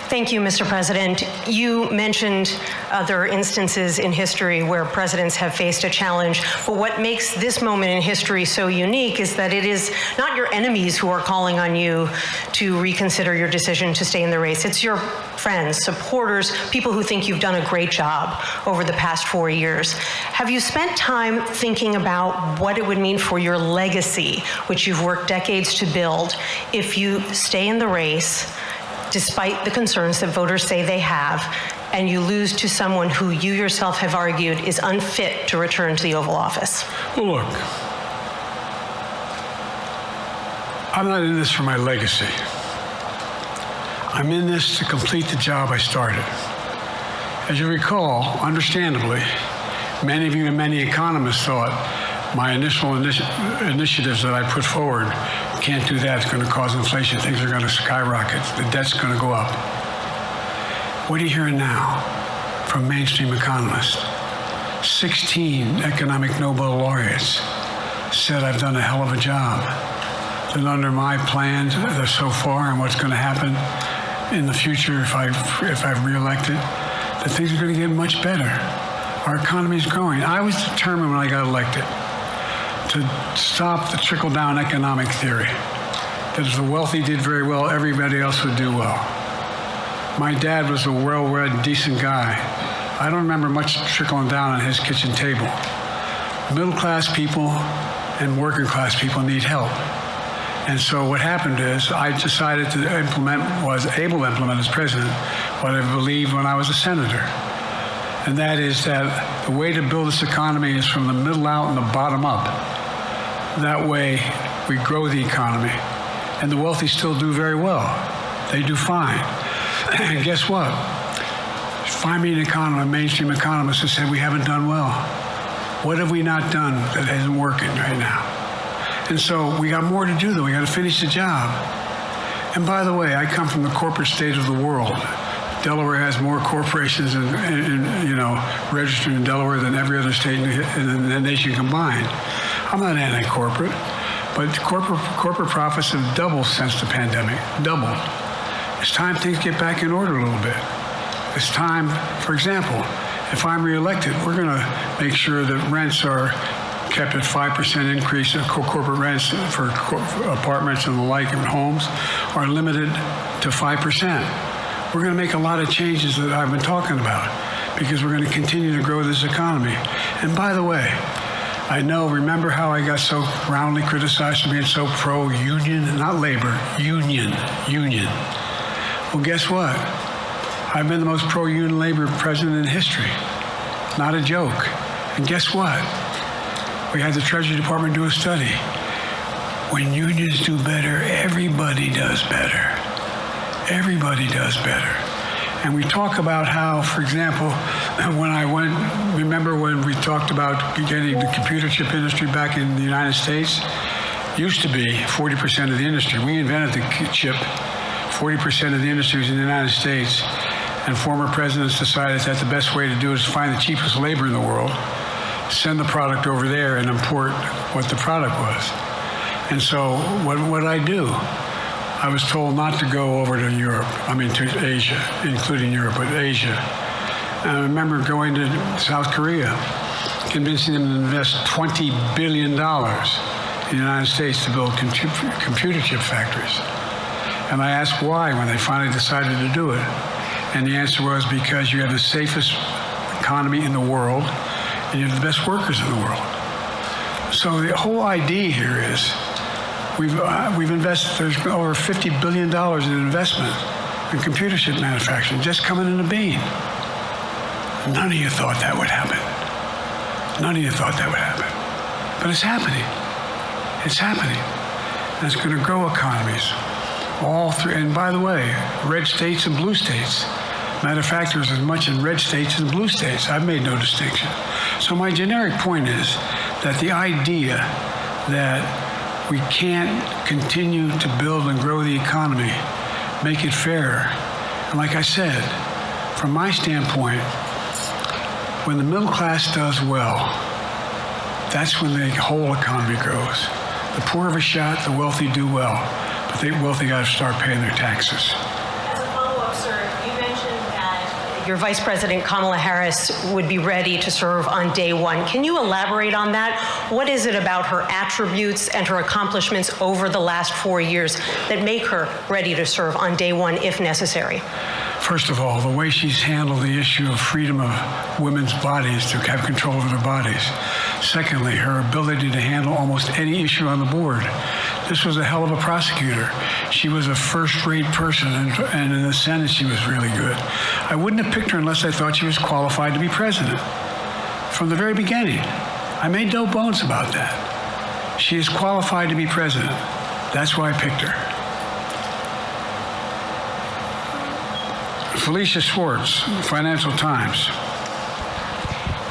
Thank you, Mr. President. You mentioned other instances in history where presidents have faced a challenge, but what makes this moment in history so unique is that it is not your enemies who are calling on you to reconsider your decision to stay in the race. It's your friends, supporters, people who think you've done a great job over the past 4 years. Have you spent time thinking about what it would mean for your legacy, which you've worked decades to build, if you stay in the race, despite the concerns that voters say they have, and you lose to someone who you yourself have argued is unfit to return to the Oval Office? Well, look, I'm not in this for my legacy. I'm in this to complete the job I started. As you recall, understandably, many of you and many economists thought my initial initiatives that I put forward, can't do that, it's going to cause inflation, things are going to skyrocket, the debt's going to go up. What are you hearing now from mainstream economists? 16 economic Nobel laureates said I've done a hell of a job. That under my plans so far and what's going to happen in the future if I'm reelected, that things are going to get much better. Our economy is growing. I was determined when I got elected to stop the trickle-down economic theory, that if the wealthy did very well, everybody else would do well. My dad was a well-read, decent guy. I don't remember much trickling down on his kitchen table. Middle-class people and working-class people need help. And so what happened is I decided to was able to implement as president what I believed when I was a senator, and that is that the way to build this economy is from the middle out and the bottom up. That way, we grow the economy, and the wealthy still do very well. They do fine. And guess what? Find me an economist, a mainstream economist, who said we haven't done well. What have we not done that isn't working right now? And so we got more to do, though. We got to finish the job. And by the way, I come from the corporate state of the world. Delaware has more corporations registered in Delaware than every other state in the nation combined. I'm not anti-corporate, but corporate profits have doubled since the pandemic. Doubled. It's time things get back in order a little bit. It's time, for example, if I'm reelected, we're going to make sure that rents are kept at 5% increase. Corporate rents for apartments and the like and homes are limited to 5%. We're going to make a lot of changes that I've been talking about because we're going to continue to grow this economy. And by the way, I know, remember how I got so roundly criticized for being so pro-union, not labor, union. Well, guess what? I've been the most pro-union labor president in history. Not a joke. And guess what? We had the Treasury Department do a study. When unions do better, everybody does better. Everybody does better. And we talk about how, for example, remember when we talked about getting the computer chip industry back in the United States? Used to be 40% of the industry. We invented the chip. 40% of the industry was in the United States. And former presidents decided that the best way to do it is find the cheapest labor in the world, send the product over there, and import what the product was. And so what did I do? I was told not to go over to to Asia, including Europe, but Asia. And I remember going to South Korea, convincing them to invest $20 billion in the United States to build computer chip factories. And I asked why when they finally decided to do it. And the answer was because you have the safest economy in the world and you have the best workers in the world. So the whole idea here is we've invested, there's over $50 billion in investment in computer chip manufacturing just coming in a bean. None of you thought that would happen. None of you thought that would happen. But it's happening. It's happening. And it's going to grow economies. All through, and by the way, red states and blue states manufacturers as much in red states as blue states. I've made no distinction. So my generic point is that the idea that we can't continue to build and grow the economy, make it fairer. And like I said, from my standpoint, when the middle class does well, that's when the whole economy grows. The poor have a shot, the wealthy do well, but the wealthy got to start paying their taxes. As a follow-up, sir, you mentioned that your Vice President Kamala Harris would be ready to serve on day one. Can you elaborate on that? What is it about her attributes and her accomplishments over the last 4 years that make her ready to serve on day one if necessary? First of all, the way she's handled the issue of freedom of women's bodies to have control over their bodies. Secondly, her ability to handle almost any issue on the board. This was a hell of a prosecutor. She was a first-rate person, and in the Senate, she was really good. I wouldn't have picked her unless I thought she was qualified to be president. From the very beginning, I made no bones about that. She is qualified to be president. That's why I picked her. Felicia Schwartz, Financial Times.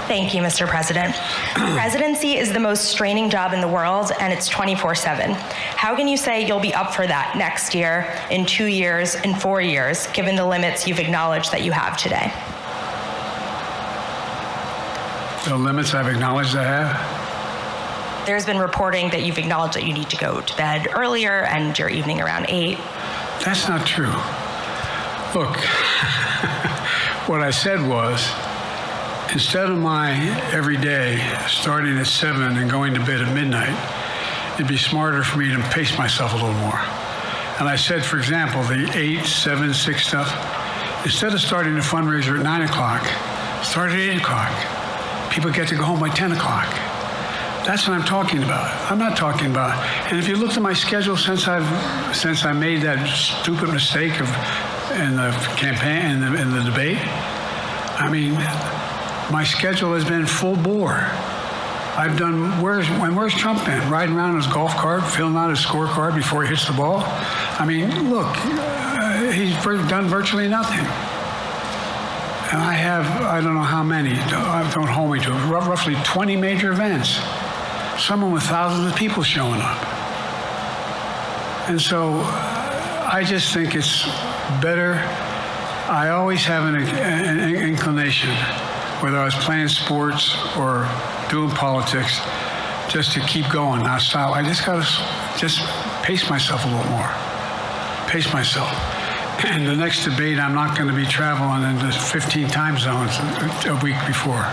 Thank you, Mr. President. Presidency is the most straining job in the world, and it's 24/7. How can you say you'll be up for that next year, in 2 years, in 4 years, given the limits you've acknowledged that you have today? The limits I've acknowledged I have? There's been reporting that you've acknowledged that you need to go to bed earlier and your evening around 8. That's not true. Look, what I said was, instead of my every day starting at 7 and going to bed at midnight, it'd be smarter for me to pace myself a little more. And I said, for example, the 8, 7, 6 stuff, instead of starting a fundraiser at 9 o'clock, start at 8 o'clock. People get to go home by 10 o'clock. That's what I'm talking about. I'm not talking about, and if you looked at my schedule since I made that stupid mistake in the campaign, in the debate, I mean, My schedule has been full bore. I've done, where's Trump been? Riding around in his golf cart, filling out his scorecard before he hits the ball? I mean, look, he's done virtually nothing. And I have, I don't know how many, don't hold me to it, roughly 20 major events. Some of them with thousands of people showing up. And so I just think it's better. I always have an inclination, whether I was playing sports or doing politics, just to keep going, not stop. I just got to just pace myself a little more. Pace myself. And the next debate, I'm not going to be traveling into 15 time zones a week before.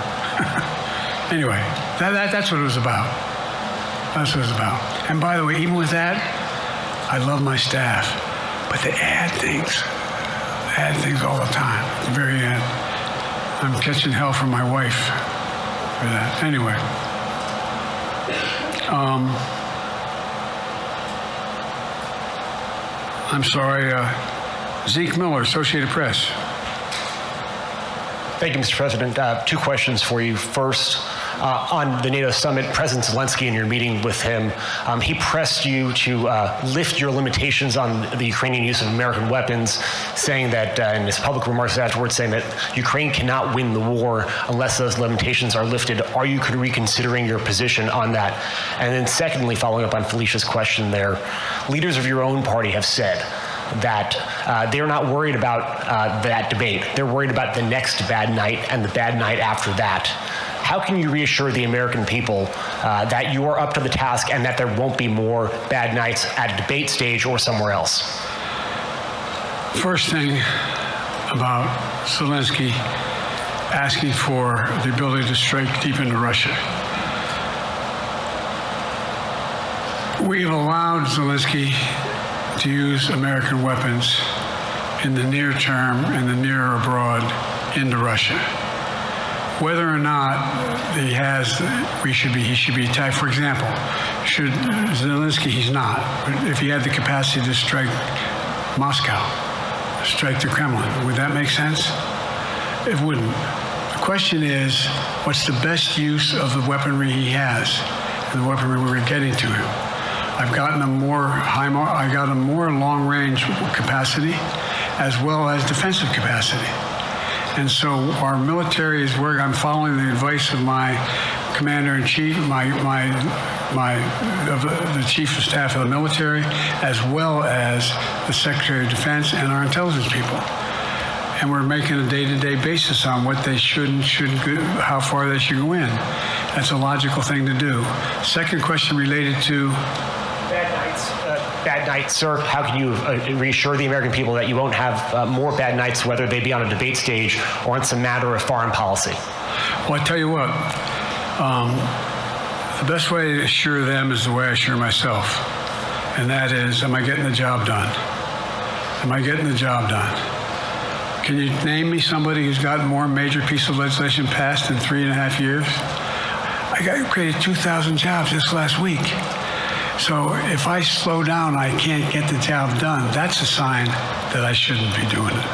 Anyway, that's what it was about. That's what it was about. And by the way, even with that, I love my staff, but they add things all the time. At the very end, I'm catching hell from my wife for that. Anyway, I'm sorry. Zeke Miller, Associated Press. Thank you, Mr. President. Two questions for you. First, on the NATO summit, President Zelensky, in your meeting with him, he pressed you to lift your limitations on the Ukrainian use of American weapons, saying that, in his public remarks afterwards, saying that Ukraine cannot win the war unless those limitations are lifted. Are you reconsidering your position on that? And then secondly, following up on Felicia's question there, leaders of your own party have said that they're not worried about that debate. They're worried about the next bad night and the bad night after that. How can you reassure the American people that you are up to the task and that there won't be more bad nights at a debate stage or somewhere else? First thing about Zelensky asking for the ability to strike deep into Russia. We've allowed Zelensky to use American weapons in the near term, in the near or abroad, into Russia. Whether or not he should be attacked. For example, should Zelensky, he's not, but if he had the capacity to strike Moscow, strike the Kremlin, would that make sense? It wouldn't. The question is, what's the best use of the weaponry he has, and the weaponry we're getting to him? I've gotten a more long-range capacity, as well as defensive capacity. And so our military is working. I'm following the advice of my commander-in-chief, the chief of staff of the military, as well as the Secretary of Defense and our intelligence people. And we're making a day-to-day basis on what they should how far they should go in. That's a logical thing to do. Second question related to bad nights, sir. How can you reassure the American people that you won't have more bad nights, whether they be on a debate stage or it's a matter of foreign policy? Well, I tell you what, the best way to assure them is the way I assure myself. And that is, am I getting the job done? Am I getting the job done? Can you name me somebody who's gotten more major piece of legislation passed in 3.5 years? I created 2,000 jobs just last week. So if I slow down, I can't get the job done. That's a sign that I shouldn't be doing it.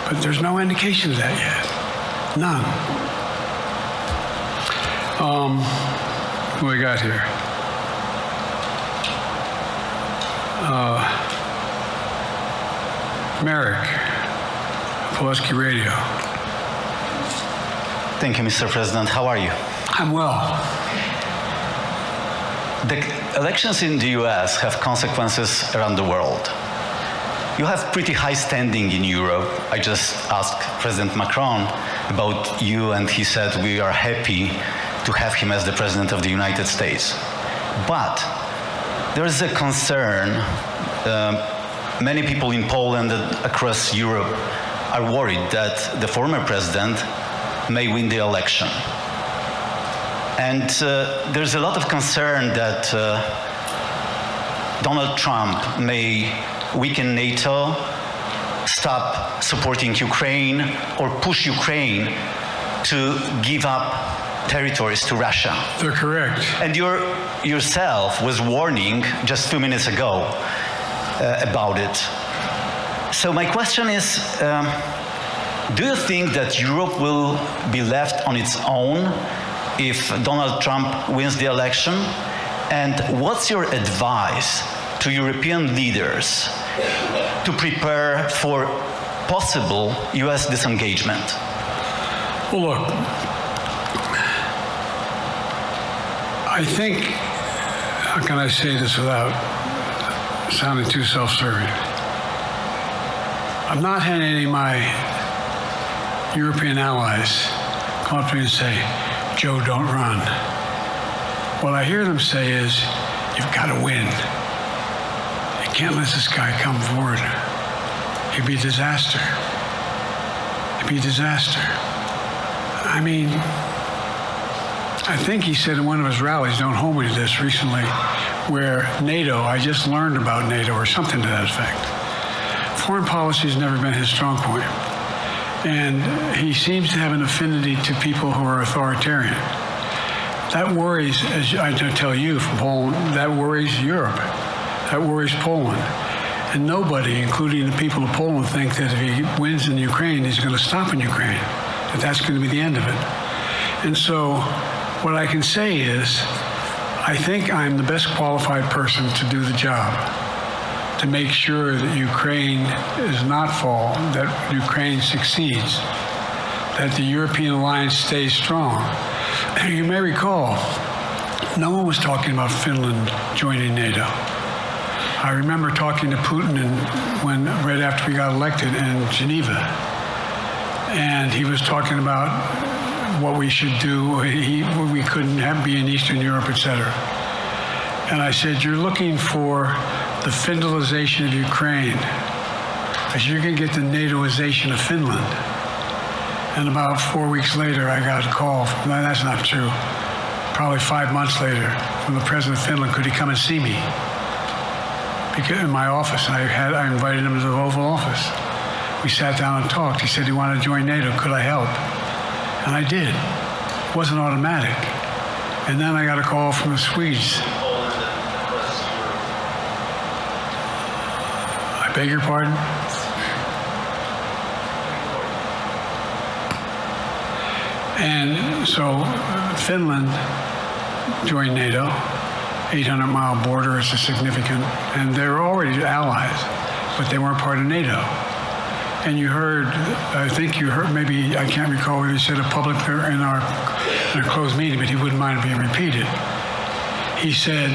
But there's no indication of that yet. None. What do we got here? Merrick, Pulaski Radio. Thank you, Mr. President. How are you? I'm well. The elections in the US have consequences around the world. You have pretty high standing in Europe. I just asked President Macron about you, and he said we are happy to have him as the President of the United States. But there is a concern. Many people in Poland and across Europe are worried that the former president may win the election. And there's a lot of concern that Donald Trump may weaken NATO, stop supporting Ukraine, or push Ukraine to give up territories to Russia. They're correct. And yourself was warning just a few minutes ago about it. So my question is, do you think that Europe will be left on its own if Donald Trump wins the election? And what's your advice to European leaders to prepare for possible US disengagement? Well, look, I think, how can I say this without sounding too self-serving? I'm not having any of my European allies come up to me and say, Joe, don't run. What I hear them say is, you've got to win. You can't let this guy come forward. He'd be a disaster. He'd be a disaster. I mean, I think he said in one of his rallies, don't hold me to this, recently, where NATO, I just learned about NATO or something to that effect. Foreign policy has never been his strong point. And he seems to have an affinity to people who are authoritarian. That worries, as I tell you from Poland, that worries Europe. That worries Poland. And nobody, including the people of Poland, think that if he wins in Ukraine, he's going to stop in Ukraine, that that's going to be the end of it. And so what I can say is, I think I'm the best qualified person to do the job, to make sure that Ukraine does not fall, that Ukraine succeeds, that the European alliance stays strong. You may recall, no one was talking about Finland joining NATO. I remember talking to Putin right after we got elected in Geneva, and he was talking about what we should do. We couldn't be in Eastern Europe, etc. And I said, you're looking for the Finlandization of Ukraine, because you're going to get the NATOization of Finland. And about 4 weeks later, I got a call. No, that's not true. Probably 5 months later, from the president of Finland, could he come and see me? Because in my office, I invited him to the Oval Office. We sat down and talked. He said he wanted to join NATO. Could I help? And I did. It wasn't automatic. And then I got a call from the Swedes. I beg your pardon? And so Finland joined NATO, 800-mile border is a significant, and they were already allies, but they weren't part of NATO. And you heard, I think you heard, maybe, I can't recall whether he said it public in our closed meeting, but he wouldn't mind being repeated. He said,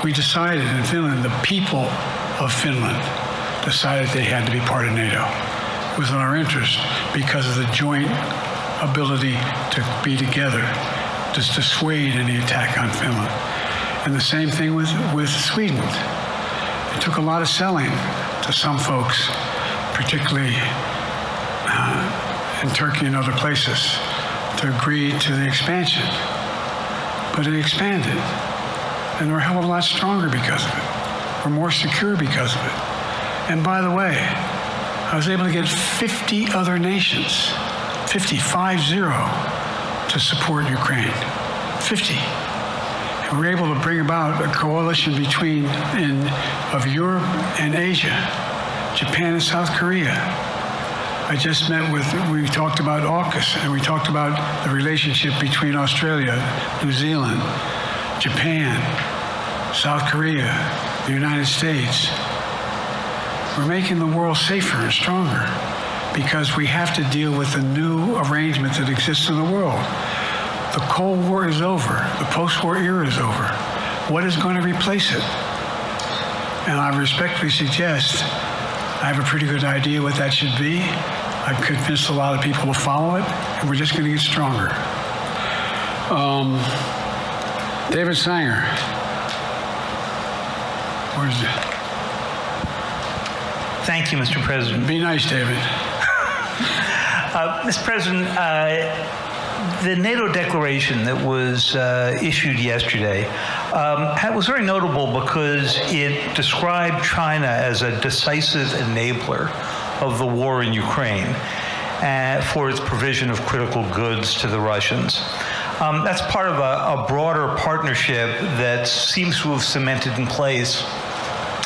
we decided in Finland, the people of Finland decided they had to be part of NATO. It was in our interest because of the joint ability to be together, to dissuade any attack on Finland. And the same thing with Sweden. It took a lot of selling to some folks, particularly in Turkey and other places, to agree to the expansion. But it expanded, and we're a hell of a lot stronger because of it. We're more secure because of it. And by the way, I was able to get 50 other nations, 50, to support Ukraine. 50. And we're able to bring about a coalition of Europe and Asia, Japan and South Korea. I just we talked about AUKUS, and we talked about the relationship between Australia, New Zealand, Japan, South Korea, the United States. We're making the world safer and stronger because we have to deal with the new arrangement that exists in the world. The Cold War is over. The post-war era is over. What is going to replace it? And I respectfully suggest I have a pretty good idea what that should be. I've convinced a lot of people to follow it, and we're just going to get stronger. David Sanger. Where's it? Thank you, Mr. President. Be nice, David. Mr. President, the NATO declaration that was issued yesterday was very notable because it described China as a decisive enabler of the war in Ukraine for its provision of critical goods to the Russians. That's part of a broader partnership that seems to have cemented in place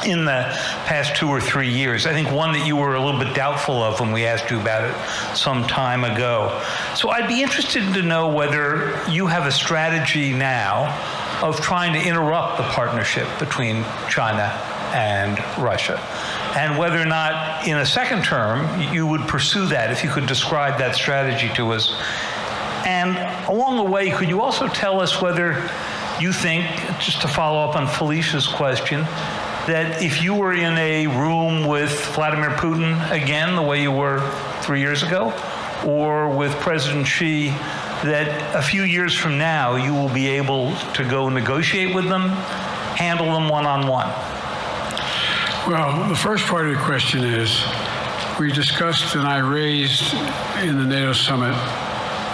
in the past 2 or 3 years. I think one that you were a little bit doubtful of when we asked you about it some time ago. So I'd be interested to know whether you have a strategy now of trying to interrupt the partnership between China and Russia, and whether or not in a second term you would pursue that, if you could describe that strategy to us. And along the way, could you also tell us whether you think, just to follow up on Felicia's question, that if you were in a room with Vladimir Putin again, the way you were 3 years ago, or with President Xi, that a few years from now you will be able to go negotiate with them, handle them one-on-one? Well, the first part of the question is, we discussed and I raised in the NATO summit,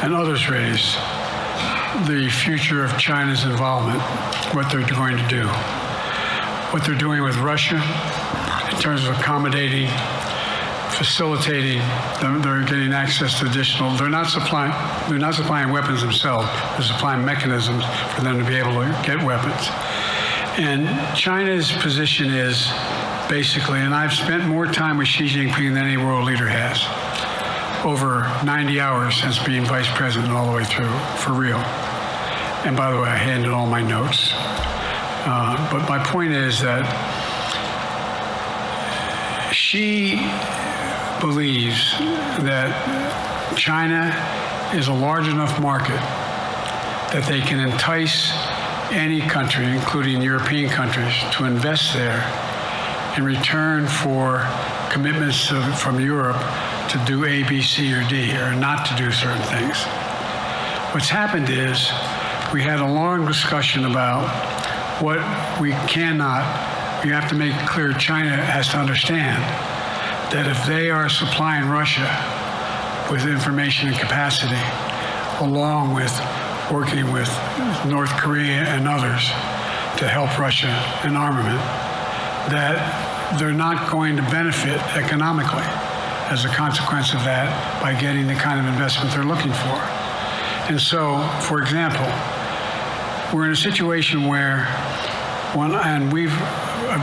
and others raised, the future of China's involvement, what they're going to do, what they're doing with Russia in terms of accommodating, facilitating. They're getting access to additional. They're not supplying weapons themselves. They're supplying mechanisms for them to be able to get weapons. And China's position is basically, and I've spent more time with Xi Jinping than any world leader has, over 90 hours since being vice president all the way through, for real. And by the way, I handed all my notes. But my point is that Xi believes that China is a large enough market that they can entice any country, including European countries, to invest there in return for commitments from Europe to do A, B, C, or D, or not to do certain things. What's happened is we had a long discussion about what we have to make clear. China has to understand that if they are supplying Russia with information and capacity, along with working with North Korea and others to help Russia in armament, that they're not going to benefit economically as a consequence of that by getting the kind of investment they're looking for. And so, for example, we're in a situation where, and we've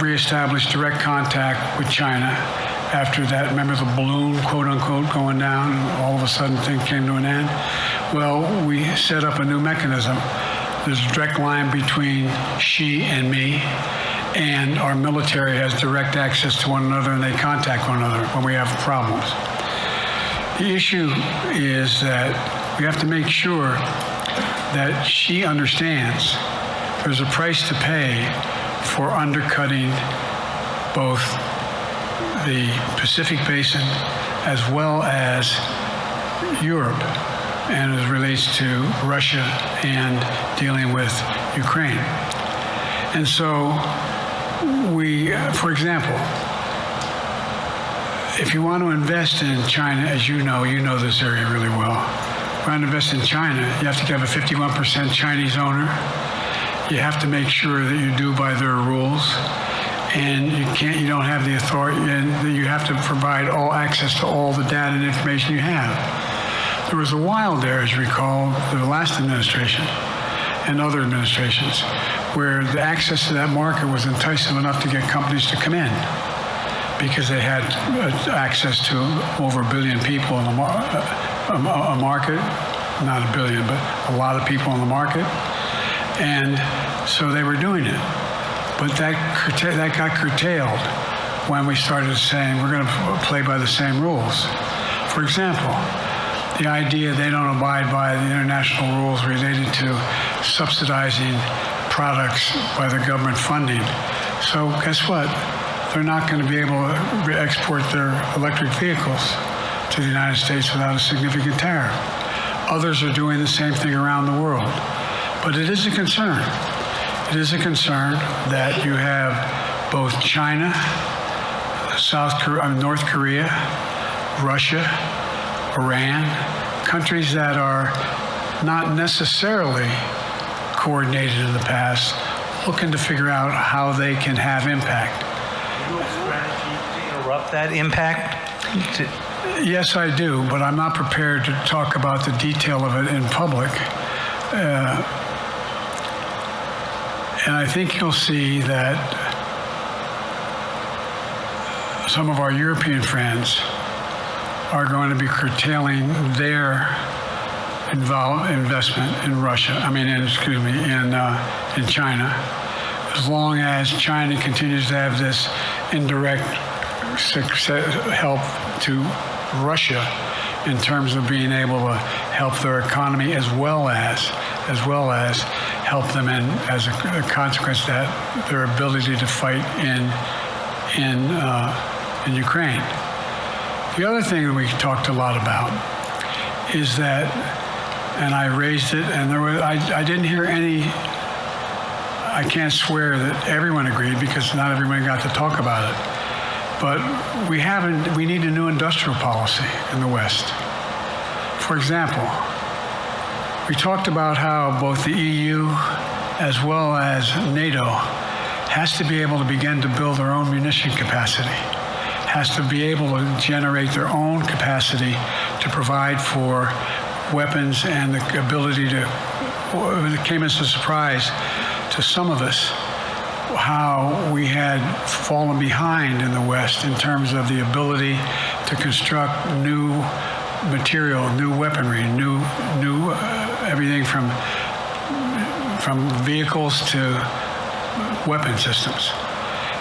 reestablished direct contact with China after that, remember the balloon, quote unquote, going down, and all of a sudden things came to an end? Well, we set up a new mechanism. There's a direct line between Xi and me, and our military has direct access to one another, and they contact one another when we have problems. The issue is that we have to make sure that Xi understands there's a price to pay for undercutting both the Pacific Basin as well as Europe, and as it relates to Russia and dealing with Ukraine. And so we, for example, if you want to invest in China, as you know this area really well. If you want to invest in China, you have to have a 51% Chinese owner. You have to make sure that you do by their rules. And you don't have the authority, and you have to provide all access to all the data and information you have. There was a while there, as you recall, the last administration and other administrations, where the access to that market was enticing enough to get companies to come in because they had access to over 1 billion people in a market, not 1 billion, but a lot of people in the market. And so they were doing it. But that got curtailed when we started saying we're going to play by the same rules. For example, the idea they don't abide by the international rules related to subsidizing products by the government funding. So guess what? They're not going to be able to export their electric vehicles to the United States without a significant tariff. Others are doing the same thing around the world. But it is a concern. It is a concern that you have both China, North Korea, Russia, Iran, countries that are not necessarily coordinated in the past, looking to figure out how they can have impact. Do you have a strategy to interrupt that impact? Yes, I do, but I'm not prepared to talk about the detail of it in public. And I think you'll see that some of our European friends are going to be curtailing their investment in Russia. In China, as long as China continues to have this indirect help to Russia in terms of being able to help their economy as well as help them in, as a consequence of that, their ability to fight in Ukraine. The other thing that we talked a lot about is that, and I raised it, and I didn't hear any. I can't swear that everyone agreed because not everyone got to talk about it. But we need a new industrial policy in the West. For example, we talked about how both the EU as well as NATO has to be able to begin to build their own munition capacity, has to be able to generate their own capacity to provide for weapons and the ability to, it came as a surprise to some of us how we had fallen behind in the West in terms of the ability to construct new material, new weaponry, new everything from vehicles to weapon systems.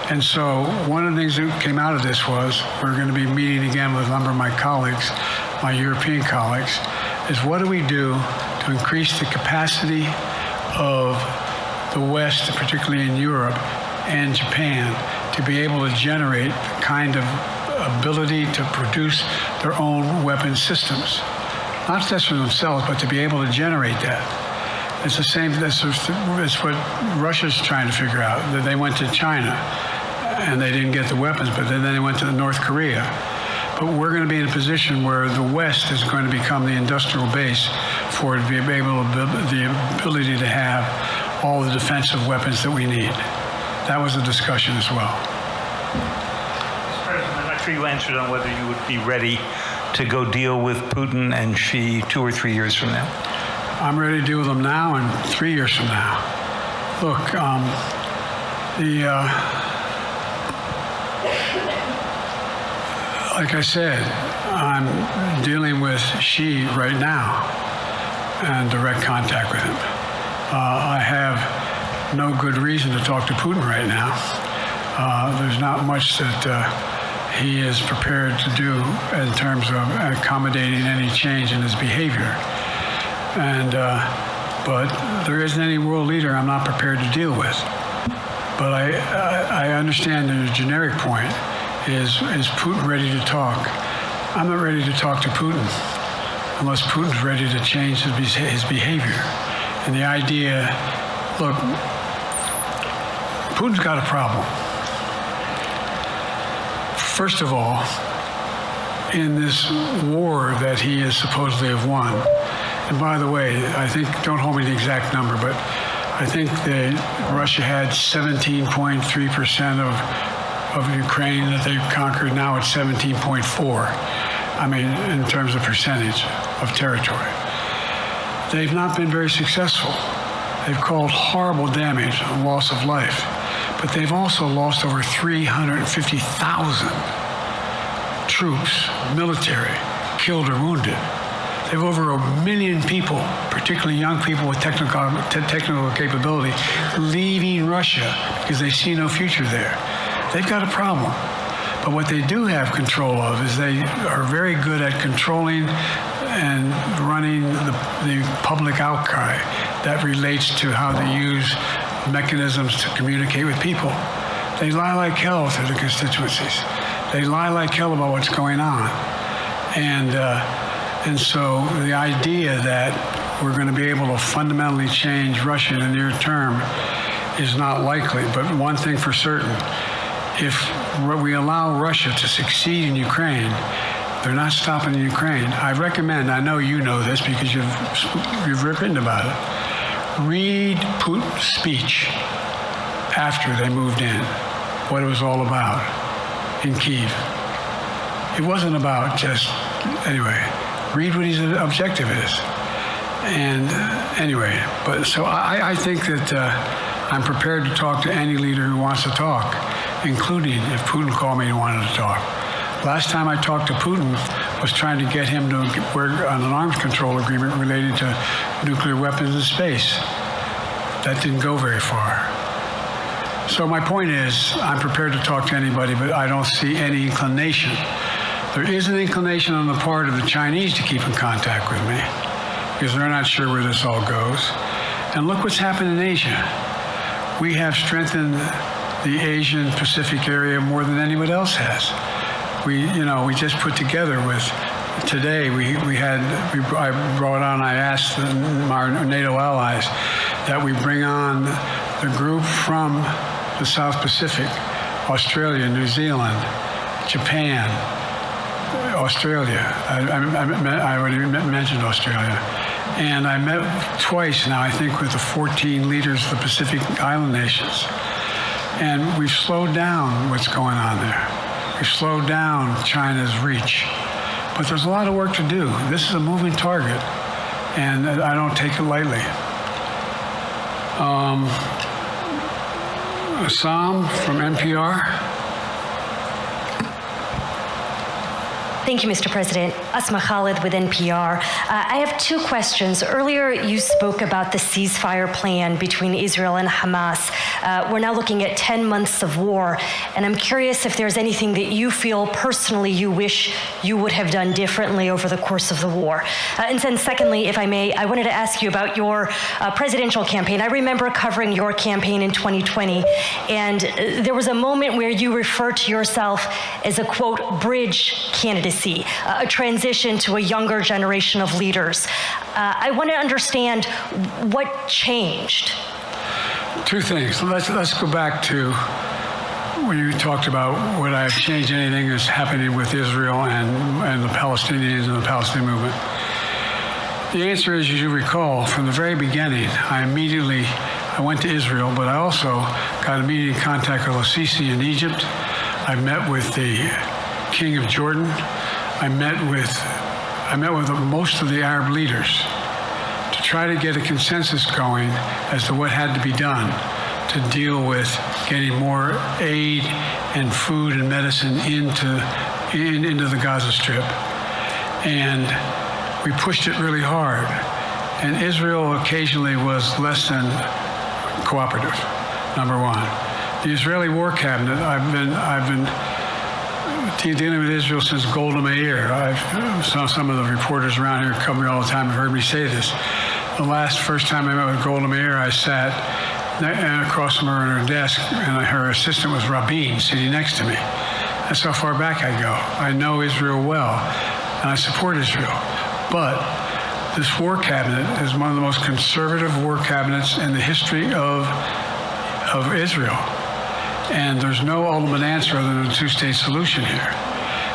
And so one of the things that came out of this was we're going to be meeting again with a number of my colleagues, my European colleagues, is what do we do to increase the capacity of the West, particularly in Europe and Japan, to be able to generate the kind of ability to produce their own weapon systems. Not just for themselves, but to be able to generate that. It's the same, it's what Russia's trying to figure out. That they went to China and they didn't get the weapons, but then they went to North Korea. But we're going to be in a position where the West is going to become the industrial base for it to be able to build the ability to have all the defensive weapons that we need. That was a discussion as well. Mr. President, I'm not sure you answered on whether you would be ready to go deal with Putin and Xi 2 or 3 years from now. I'm ready to deal with them now and 3 years from now. Look, like I said, I'm dealing with Xi right now and direct contact with him. I have no good reason to talk to Putin right now. There's not much that he is prepared to do in terms of accommodating any change in his behavior. But there isn't any world leader I'm not prepared to deal with. But I understand the generic point is Putin ready to talk? I'm not ready to talk to Putin unless Putin's ready to change his behavior. And the idea, look, Putin's got a problem. First of all, in this war that he is supposedly have won, and by the way, I think, don't hold me to the exact number, but I think that Russia had 17.3% of Ukraine that they've conquered. Now it's 17.4. I mean, in terms of percentage of territory. They've not been very successful. They've caused horrible damage and loss of life, but they've also lost over 350,000 troops, military, killed or wounded. They have over 1 million people, particularly young people with technical capability, leaving Russia because they see no future there. They've got a problem. But what they do have control of is they are very good at controlling and running the public outcry that relates to how they use mechanisms to communicate with people. They lie like hell to the constituencies. They lie like hell about what's going on. And so the idea that we're going to be able to fundamentally change Russia in the near term is not likely. But one thing for certain, if we allow Russia to succeed in Ukraine, they're not stopping in Ukraine. I recommend, I know you know this because you've written about it, read Putin's speech after they moved in, what it was all about in Kyiv. It wasn't about just, anyway, read what his objective is. And anyway, but so I think that I'm prepared to talk to any leader who wants to talk. including if Putin called me and wanted to talk. Last time I talked to Putin was trying to get him to work on an arms control agreement related to nuclear weapons in space. That didn't go very far. So my point is, I'm prepared to talk to anybody, but I don't see any inclination. There is an inclination on the part of the Chinese to keep in contact with me, because they're not sure where this all goes. And look what's happened in Asia. We have strengthened the Asian Pacific area more than anyone else has. We just put together with, today I brought on, I asked our NATO allies that we bring on the group from the South Pacific, Australia, New Zealand, Japan, Australia. I already mentioned Australia. And I met twice now, I think, with the 14 leaders of the Pacific Island nations. And we've slowed down what's going on there. We've slowed down China's reach. But there's a lot of work to do. This is a moving target, and I don't take it lightly. Assam from NPR. Thank you, Mr. President. Asma Khalid with NPR. I have two questions. Earlier, you spoke about the ceasefire plan between Israel and Hamas. We're now looking at 10 months of war, and I'm curious if there's anything that you feel personally you wish you would have done differently over the course of the war. And then secondly, if I may, I wanted to ask you about your presidential campaign. I remember covering your campaign in 2020, and there was a moment where you referred to yourself as a, quote, bridge candidacy, a transition to a younger generation of leaders. I want to understand what changed. Two things. Let's go back to when you talked about would I have changed anything that's happening with Israel and the Palestinians and the Palestinian movement. The answer is, as you recall, from the very beginning, I went to Israel, but I also got immediate contact with al-Sisi in Egypt. I met with the King of Jordan. I met with most of the Arab leaders to try to get a consensus going as to what had to be done to deal with getting more aid and food and medicine into the Gaza Strip. And we pushed it really hard. And Israel occasionally was less than cooperative, number one. The Israeli War Cabinet, I've been dealing with Israel since Golda Meir. I've some of the reporters around here cover me all the time have heard me say this. The first time I met with Golda Meir, I sat across from her at her desk, and her assistant was Rabin sitting next to me. That's how far back I go. I know Israel well, and I support Israel. But this war cabinet is one of the most conservative war cabinets in the history of Israel. And there's no ultimate answer other than a two-state solution here.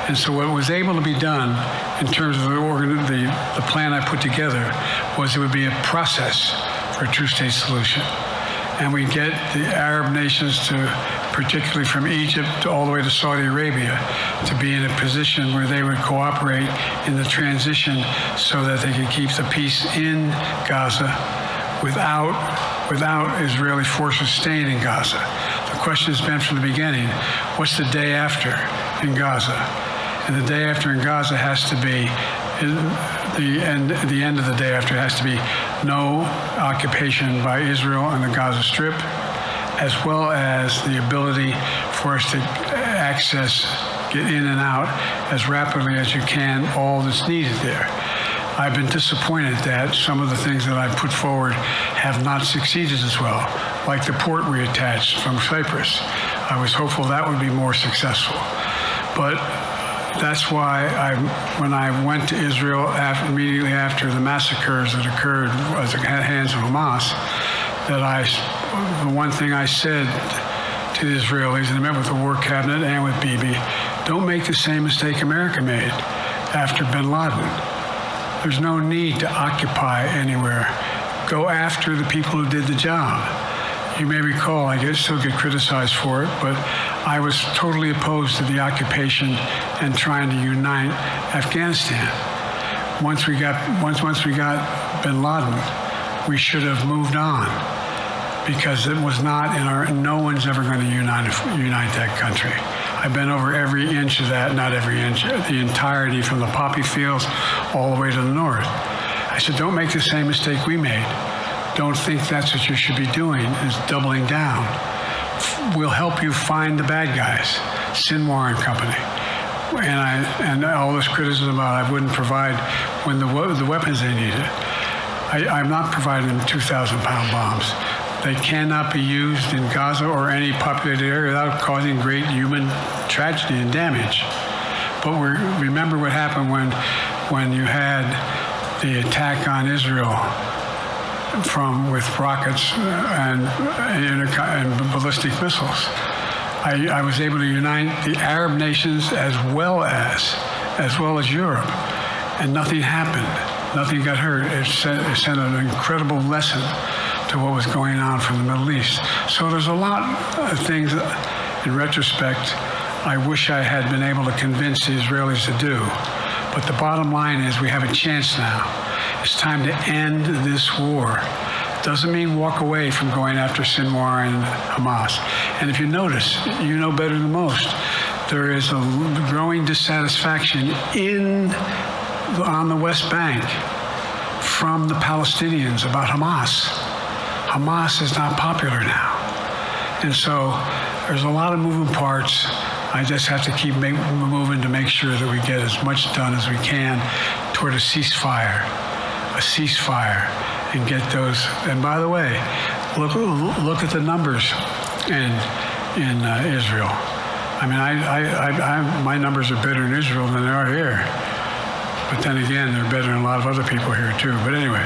And so what was able to be done in terms of the plan I put together was it would be a process for a two-state solution. And we get the Arab nations to, particularly from Egypt all the way to Saudi Arabia, to be in a position where they would cooperate in the transition so that they could keep the peace in Gaza without Israeli forces staying in Gaza. The question has been from the beginning, what's the day after in Gaza? And the day after in Gaza has to be, the end of the day after has to be no occupation by Israel on the Gaza Strip, as well as the ability for us to get in and out as rapidly as you can all that's needed there. I've been disappointed that some of the things that I've put forward have not succeeded as well, like the port reattached from Cyprus. I was hopeful that would be more successful. But that's why when I went to Israel immediately after the massacres that occurred at the hands of Hamas, the one thing I said to the Israelis, and I met with the War Cabinet and with Bibi, don't make the same mistake America made after bin Laden. There's no need to occupy anywhere. Go after the people who did the job. You may recall, I still get criticized for it, but I was totally opposed to the occupation and trying to unite Afghanistan. Once we got bin Laden, we should have moved on. because it was not in our, no one's ever going to unite that country. I've been over every inch of that, not every inch, the entirety from the poppy fields all the way to the north. I said, don't make the same mistake we made. Don't think that's what you should be doing, is doubling down. We'll help you find the bad guys, Sinwar and company. And all this criticism about I wouldn't provide when the weapons they needed. I'm not providing them 2,000-pound bombs. They cannot be used in Gaza or any populated area without causing great human tragedy and damage. But remember what happened when you had the attack on Israel with rockets and ballistic missiles. I was able to unite the Arab nations as well as Europe, and nothing happened. Nothing got hurt. It sent an incredible lesson to what was going on from the Middle East. So there's a lot of things, in retrospect, I wish I had been able to convince the Israelis to do. But the bottom line is we have a chance now. It's time to end this war. Doesn't mean walk away from going after Sinwar and Hamas. And if you notice, you know better than most, there is a growing dissatisfaction on the West Bank from the Palestinians about Hamas. Hamas is not popular now. And so there's a lot of moving parts. I just have to keep moving to make sure that we get as much done as we can toward a ceasefire, and get those. And by the way, look at the numbers in Israel. I mean, my numbers are better in Israel than they are here. But then again, they're better than a lot of other people here too. But anyway.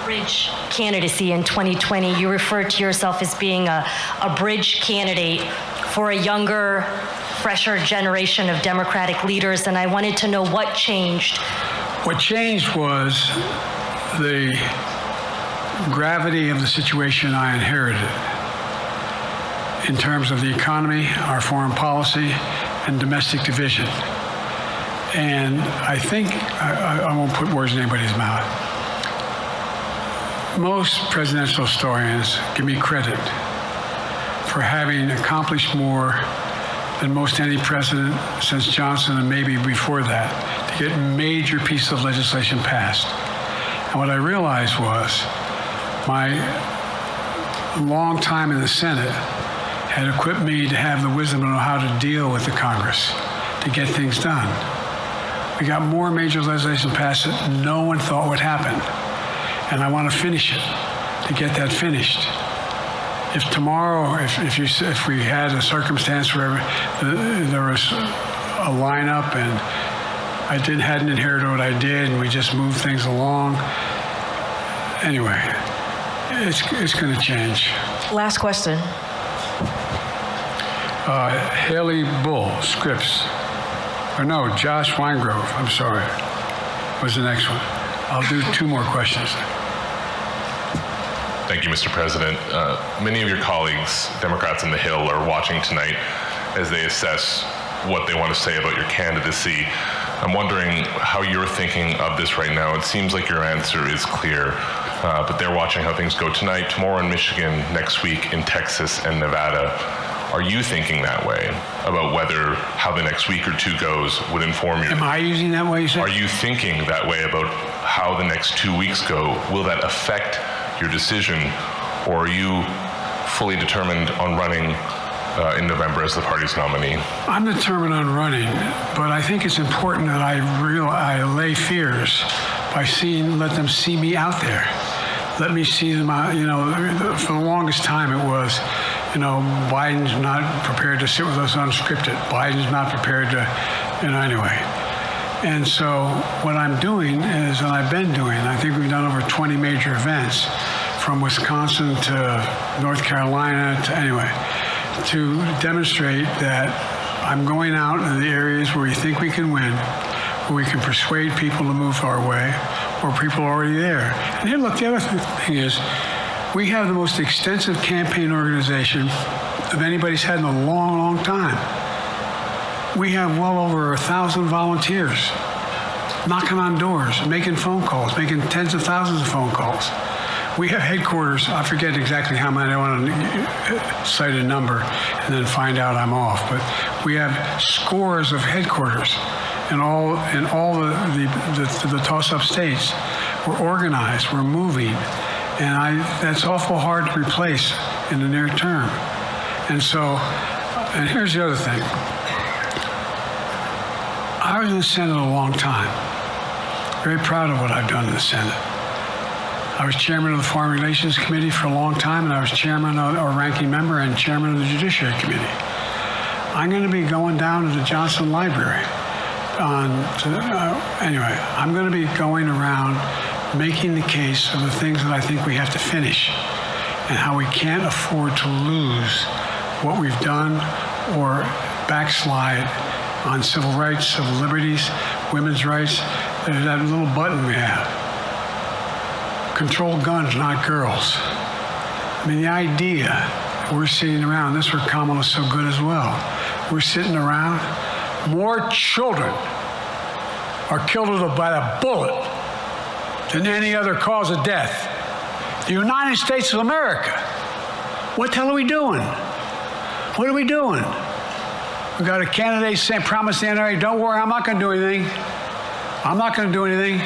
Bridge candidacy in 2020. You referred to yourself as being a bridge candidate for a younger, fresher generation of Democratic leaders, and I wanted to know what changed. What changed was the gravity of the situation I inherited in terms of the economy, our foreign policy, and domestic division. And I think, I won't put words in anybody's mouth. Most presidential historians give me credit for having accomplished more than most any president since Johnson and maybe before that to get major pieces of legislation passed. And what I realized was my long time in the Senate had equipped me to have the wisdom to know how to deal with the Congress to get things done. We got more major legislation passed that no one thought would happen. And I want to finish it, to get that finished. If tomorrow, if we had a circumstance where there was a lineup and I hadn't inherited what I did and we just moved things along, anyway, it's going to change. Last question. Haley Bull, Scripps. Or no, Josh Weingrove, I'm sorry, was the next one. I'll do two more questions. Thank you, Mr. President. Many of your colleagues, Democrats on the Hill, are watching tonight as they assess what they want to say about your candidacy. I'm wondering how you're thinking of this right now. It seems like your answer is clear, but they're watching how things go tonight, tomorrow in Michigan, next week in Texas and Nevada. Are you thinking that way about whether how the next week or two goes would inform your... Am I using that way, you said? Are you thinking that way about how the next 2 weeks go? Will that affect your decision, or are you fully determined on running in November as the party's nominee? I'm determined on running, but I think it's important that I allay fears by let them see me out there. Let me see them out, for the longest time it was, Biden's not prepared to sit with us unscripted. Biden's not prepared to, anyway. And so what I'm doing is, and I've been doing, I think we've done over 20 major events from Wisconsin to North Carolina to demonstrate that I'm going out in the areas where we think we can win, where we can persuade people to move our way, where people are already there. And here, look, the other thing is, we have the most extensive campaign organization of anybody's had in a long, long time. We have well over 1,000 volunteers. knocking on doors, making phone calls, making tens of thousands of phone calls. We have headquarters, I forget exactly how many, I don't want to cite a number and then find out I'm off, but we have scores of headquarters in all the toss-up states. We're organized, we're moving, and that's awful hard to replace in the near term. And here's the other thing. I was in the Senate a long time. Very proud of what I've done in the Senate. I was chairman of the Foreign Relations Committee for a long time, and I was chairman or ranking member and chairman of the Judiciary Committee. I'm going to be going down to the Johnson Library. Anyway, I'm going to be going around making the case of the things that I think we have to finish and how we can't afford to lose what we've done or backslide on civil rights, civil liberties, women's rights. There's that little button we have. Control guns, not girls. I mean, the idea we're sitting around, this is where Kamala's so good as well. We're sitting around, more children are killed by a bullet than any other cause of death. The United States of America. What the hell are we doing? What are we doing? We got a candidate saying, promise the NRA, don't worry, I'm not going to do anything. I'm not going to do anything.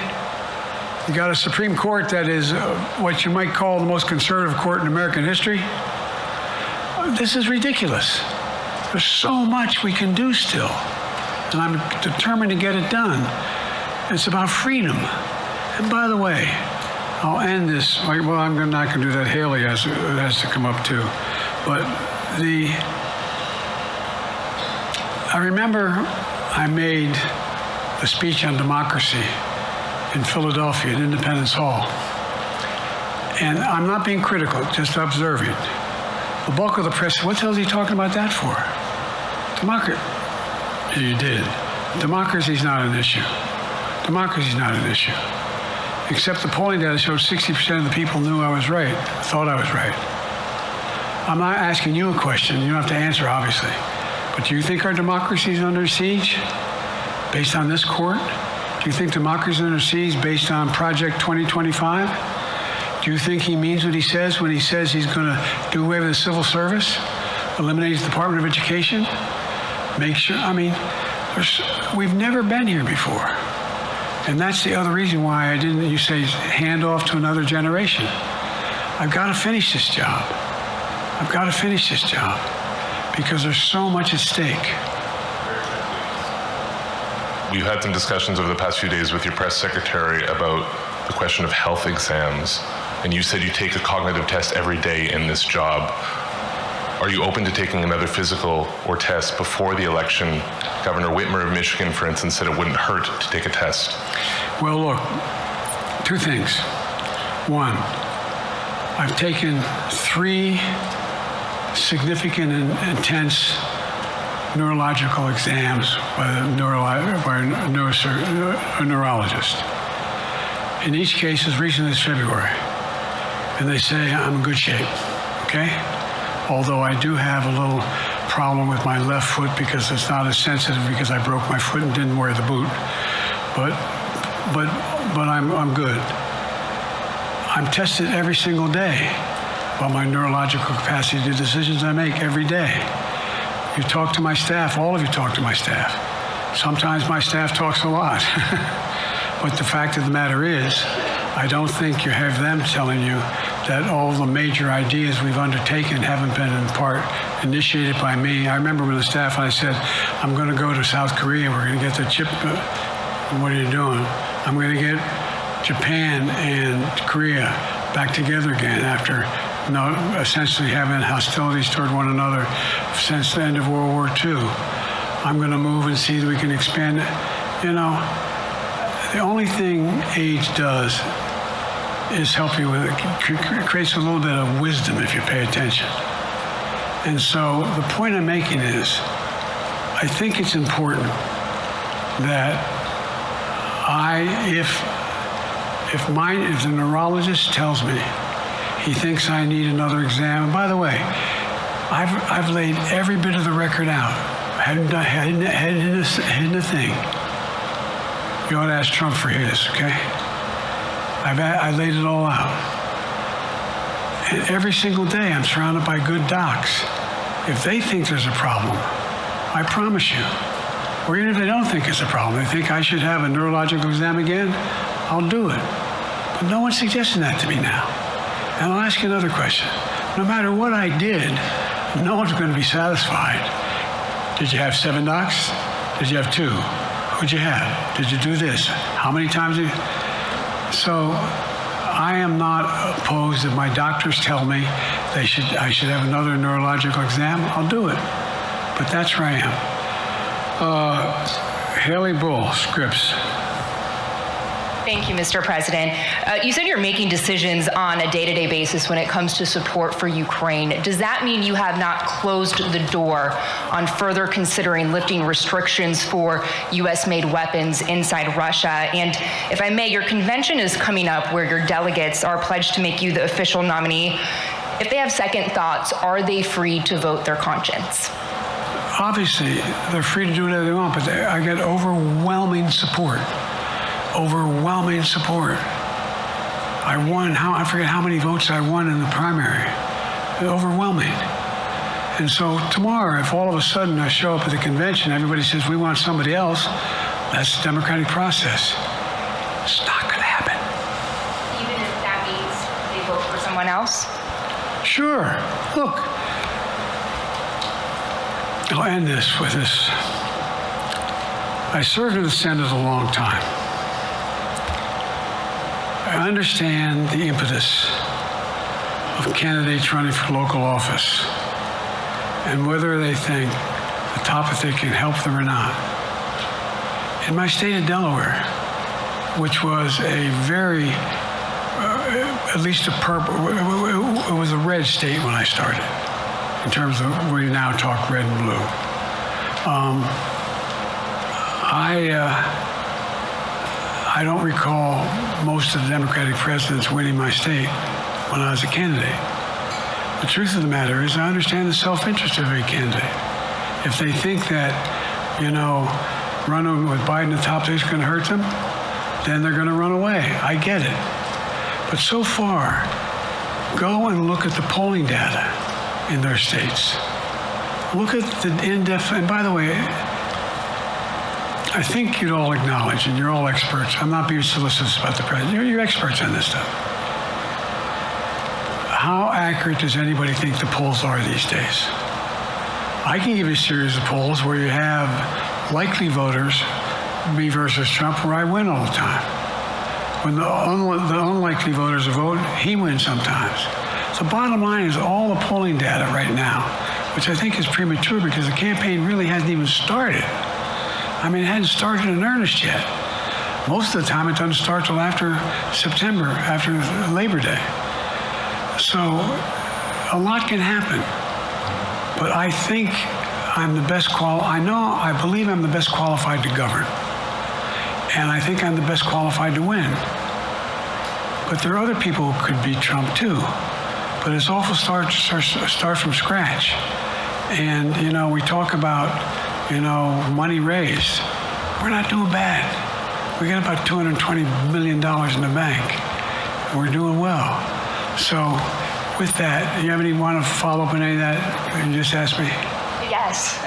You got a Supreme Court that is what you might call the most conservative court in American history. This is ridiculous. There's so much we can do still, and I'm determined to get it done. It's about freedom. And by the way, I'll end this. Well, I'm not going to do that. Haley has to come up too. But I remember I made a speech on democracy in Philadelphia at Independence Hall. And I'm not being critical, just observing. The bulk of the press, what the hell is he talking about that for? Democracy. You did. Democracy's not an issue. Democracy's not an issue. Except the polling data showed 60% of the people knew I was right, thought I was right. I'm not asking you a question. You don't have to answer, obviously. But do you think our democracy is under siege based on this court? Do you think democracy is under siege based on Project 2025? Do you think he means what he says when he says he's going to do away with the civil service, eliminate the Department of Education, make sure, I mean, we've never been here before. And that's the other reason why you say hand off to another generation. I've got to finish this job. I've got to finish this job because there's so much at stake. We've had some discussions over the past few days with your press secretary about the question of health exams, and you said you take a cognitive test every day in this job. Are you open to taking another physical or test before the election? Governor Whitmer of Michigan, for instance, said it wouldn't hurt to take a test. Well, look, two things. One, I've taken 3 significant and intense neurological exams by a neurologist. In each case, as recently as February. And they say I'm in good shape, okay? Although I do have a little problem with my left foot because it's not as sensitive because I broke my foot and didn't wear the boot. But I'm good. I'm tested every single day about my neurological capacity to do decisions I make every day. You talk to my staff, all of you talk to my staff. Sometimes my staff talks a lot. But the fact of the matter is, I don't think you have them telling you that all the major ideas we've undertaken haven't been in part initiated by me. I remember when the staff, I said, I'm going to go to South Korea, we're going to get the chip. What are you doing? I'm going to get Japan and Korea back together again after essentially having hostilities toward one another since the end of World War II. I'm going to move and see that we can expand it. You know, the only thing age does is help you with it. Creates a little bit of wisdom if you pay attention. And so the point I'm making is, I think it's important that if the neurologist tells me he thinks I need another exam, and by the way, I've laid every bit of the record out. Hadn't a thing. You ought to ask Trump for his, okay? I laid it all out. And every single day I'm surrounded by good docs. If they think there's a problem, I promise you, or even if they don't think it's a problem, they think I should have a neurological exam again, I'll do it. But no one's suggesting that to me now. And I'll ask you another question. No matter what I did, no one's going to be satisfied. Did you have 7 docs? Did you have 2? Who'd you have? Did you do this? How many times did you? So I am not opposed if my doctors tell me I should have another neurological exam, I'll do it. But that's where I am. Haley Bull, Scripps. Thank you, Mr. President. You said you're making decisions on a day-to-day basis when it comes to support for Ukraine. Does that mean you have not closed the door on further considering lifting restrictions for U.S.-made weapons inside Russia? And if I may, your convention is coming up where your delegates are pledged to make you the official nominee. If they have second thoughts, are they free to vote their conscience? Obviously, they're free to do whatever they want, but I get overwhelming support. Overwhelming support. I won, I forget how many votes I won in the primary. Overwhelming. And so tomorrow, if all of a sudden I show up at the convention, everybody says we want somebody else, that's the democratic process. It's not going to happen. Even if that means they vote for someone else? Sure. Look, I'll end this with this. I served in the Senate a long time. I understand the impetus of candidates running for local office and whether they think the topic can help them or not. In my state of Delaware, which was a very, at least it was a red state when I started, in terms of we now talk red and blue. I don't recall most of the Democratic presidents winning my state when I was a candidate. The truth of the matter is I understand the self-interest of every candidate. If they think that, running with Biden at the top is going to hurt them, then they're going to run away. I get it. But so far, go and look at the polling data in their states. Look at the in-depth, and by the way, I think you'd all acknowledge, and you're all experts. I'm not being solicitous about the president. You're experts on this stuff. How accurate does anybody think the polls are these days? I can give you a series of polls where you have likely voters, me versus Trump, where I win all the time. When the unlikely voters vote, he wins sometimes. So bottom line is all the polling data right now, which I think is premature because the campaign really hasn't even started. I mean, it hadn't started in earnest yet. Most of the time, it doesn't start till after September, after Labor Day. So a lot can happen. But I think I'm the best I believe I'm the best qualified to govern. And I think I'm the best qualified to win. But there are other people who could beat Trump too. But it's awful start from scratch. And, we talk about money raised. We're not doing bad. We got about $220 million in the bank. And we're doing well. So with that, you have any want to follow up on any of that you just asked me? Yes.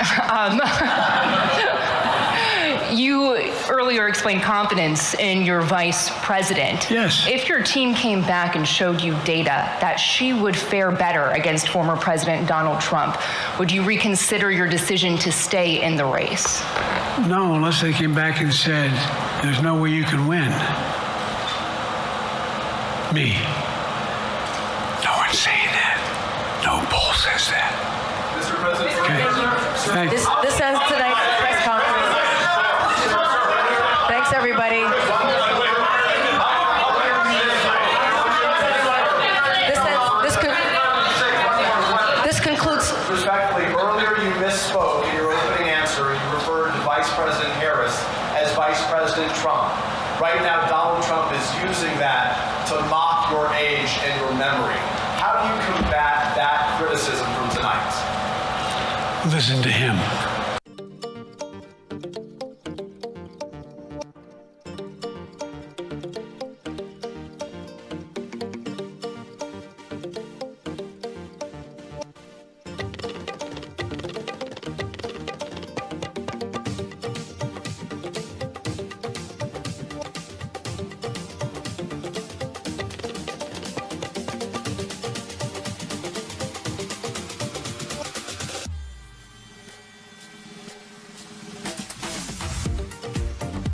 You earlier explained confidence in your vice president. Yes. If your team came back and showed you data that she would fare better against former President Donald Trump, would you reconsider your decision to stay in the race? No, unless they came back and said, there's no way you can win. Me. No one's saying that. No poll says that. Mr. President, okay. This ends tonight's press conference. Thanks, everybody. This concludes. Respectfully, earlier you misspoke in your opening answer. You referred to Vice President Harris as Vice President Trump. Right now, Donald Trump is using that to mock your age and your memory. How do you combat that criticism from tonight? Listen to him.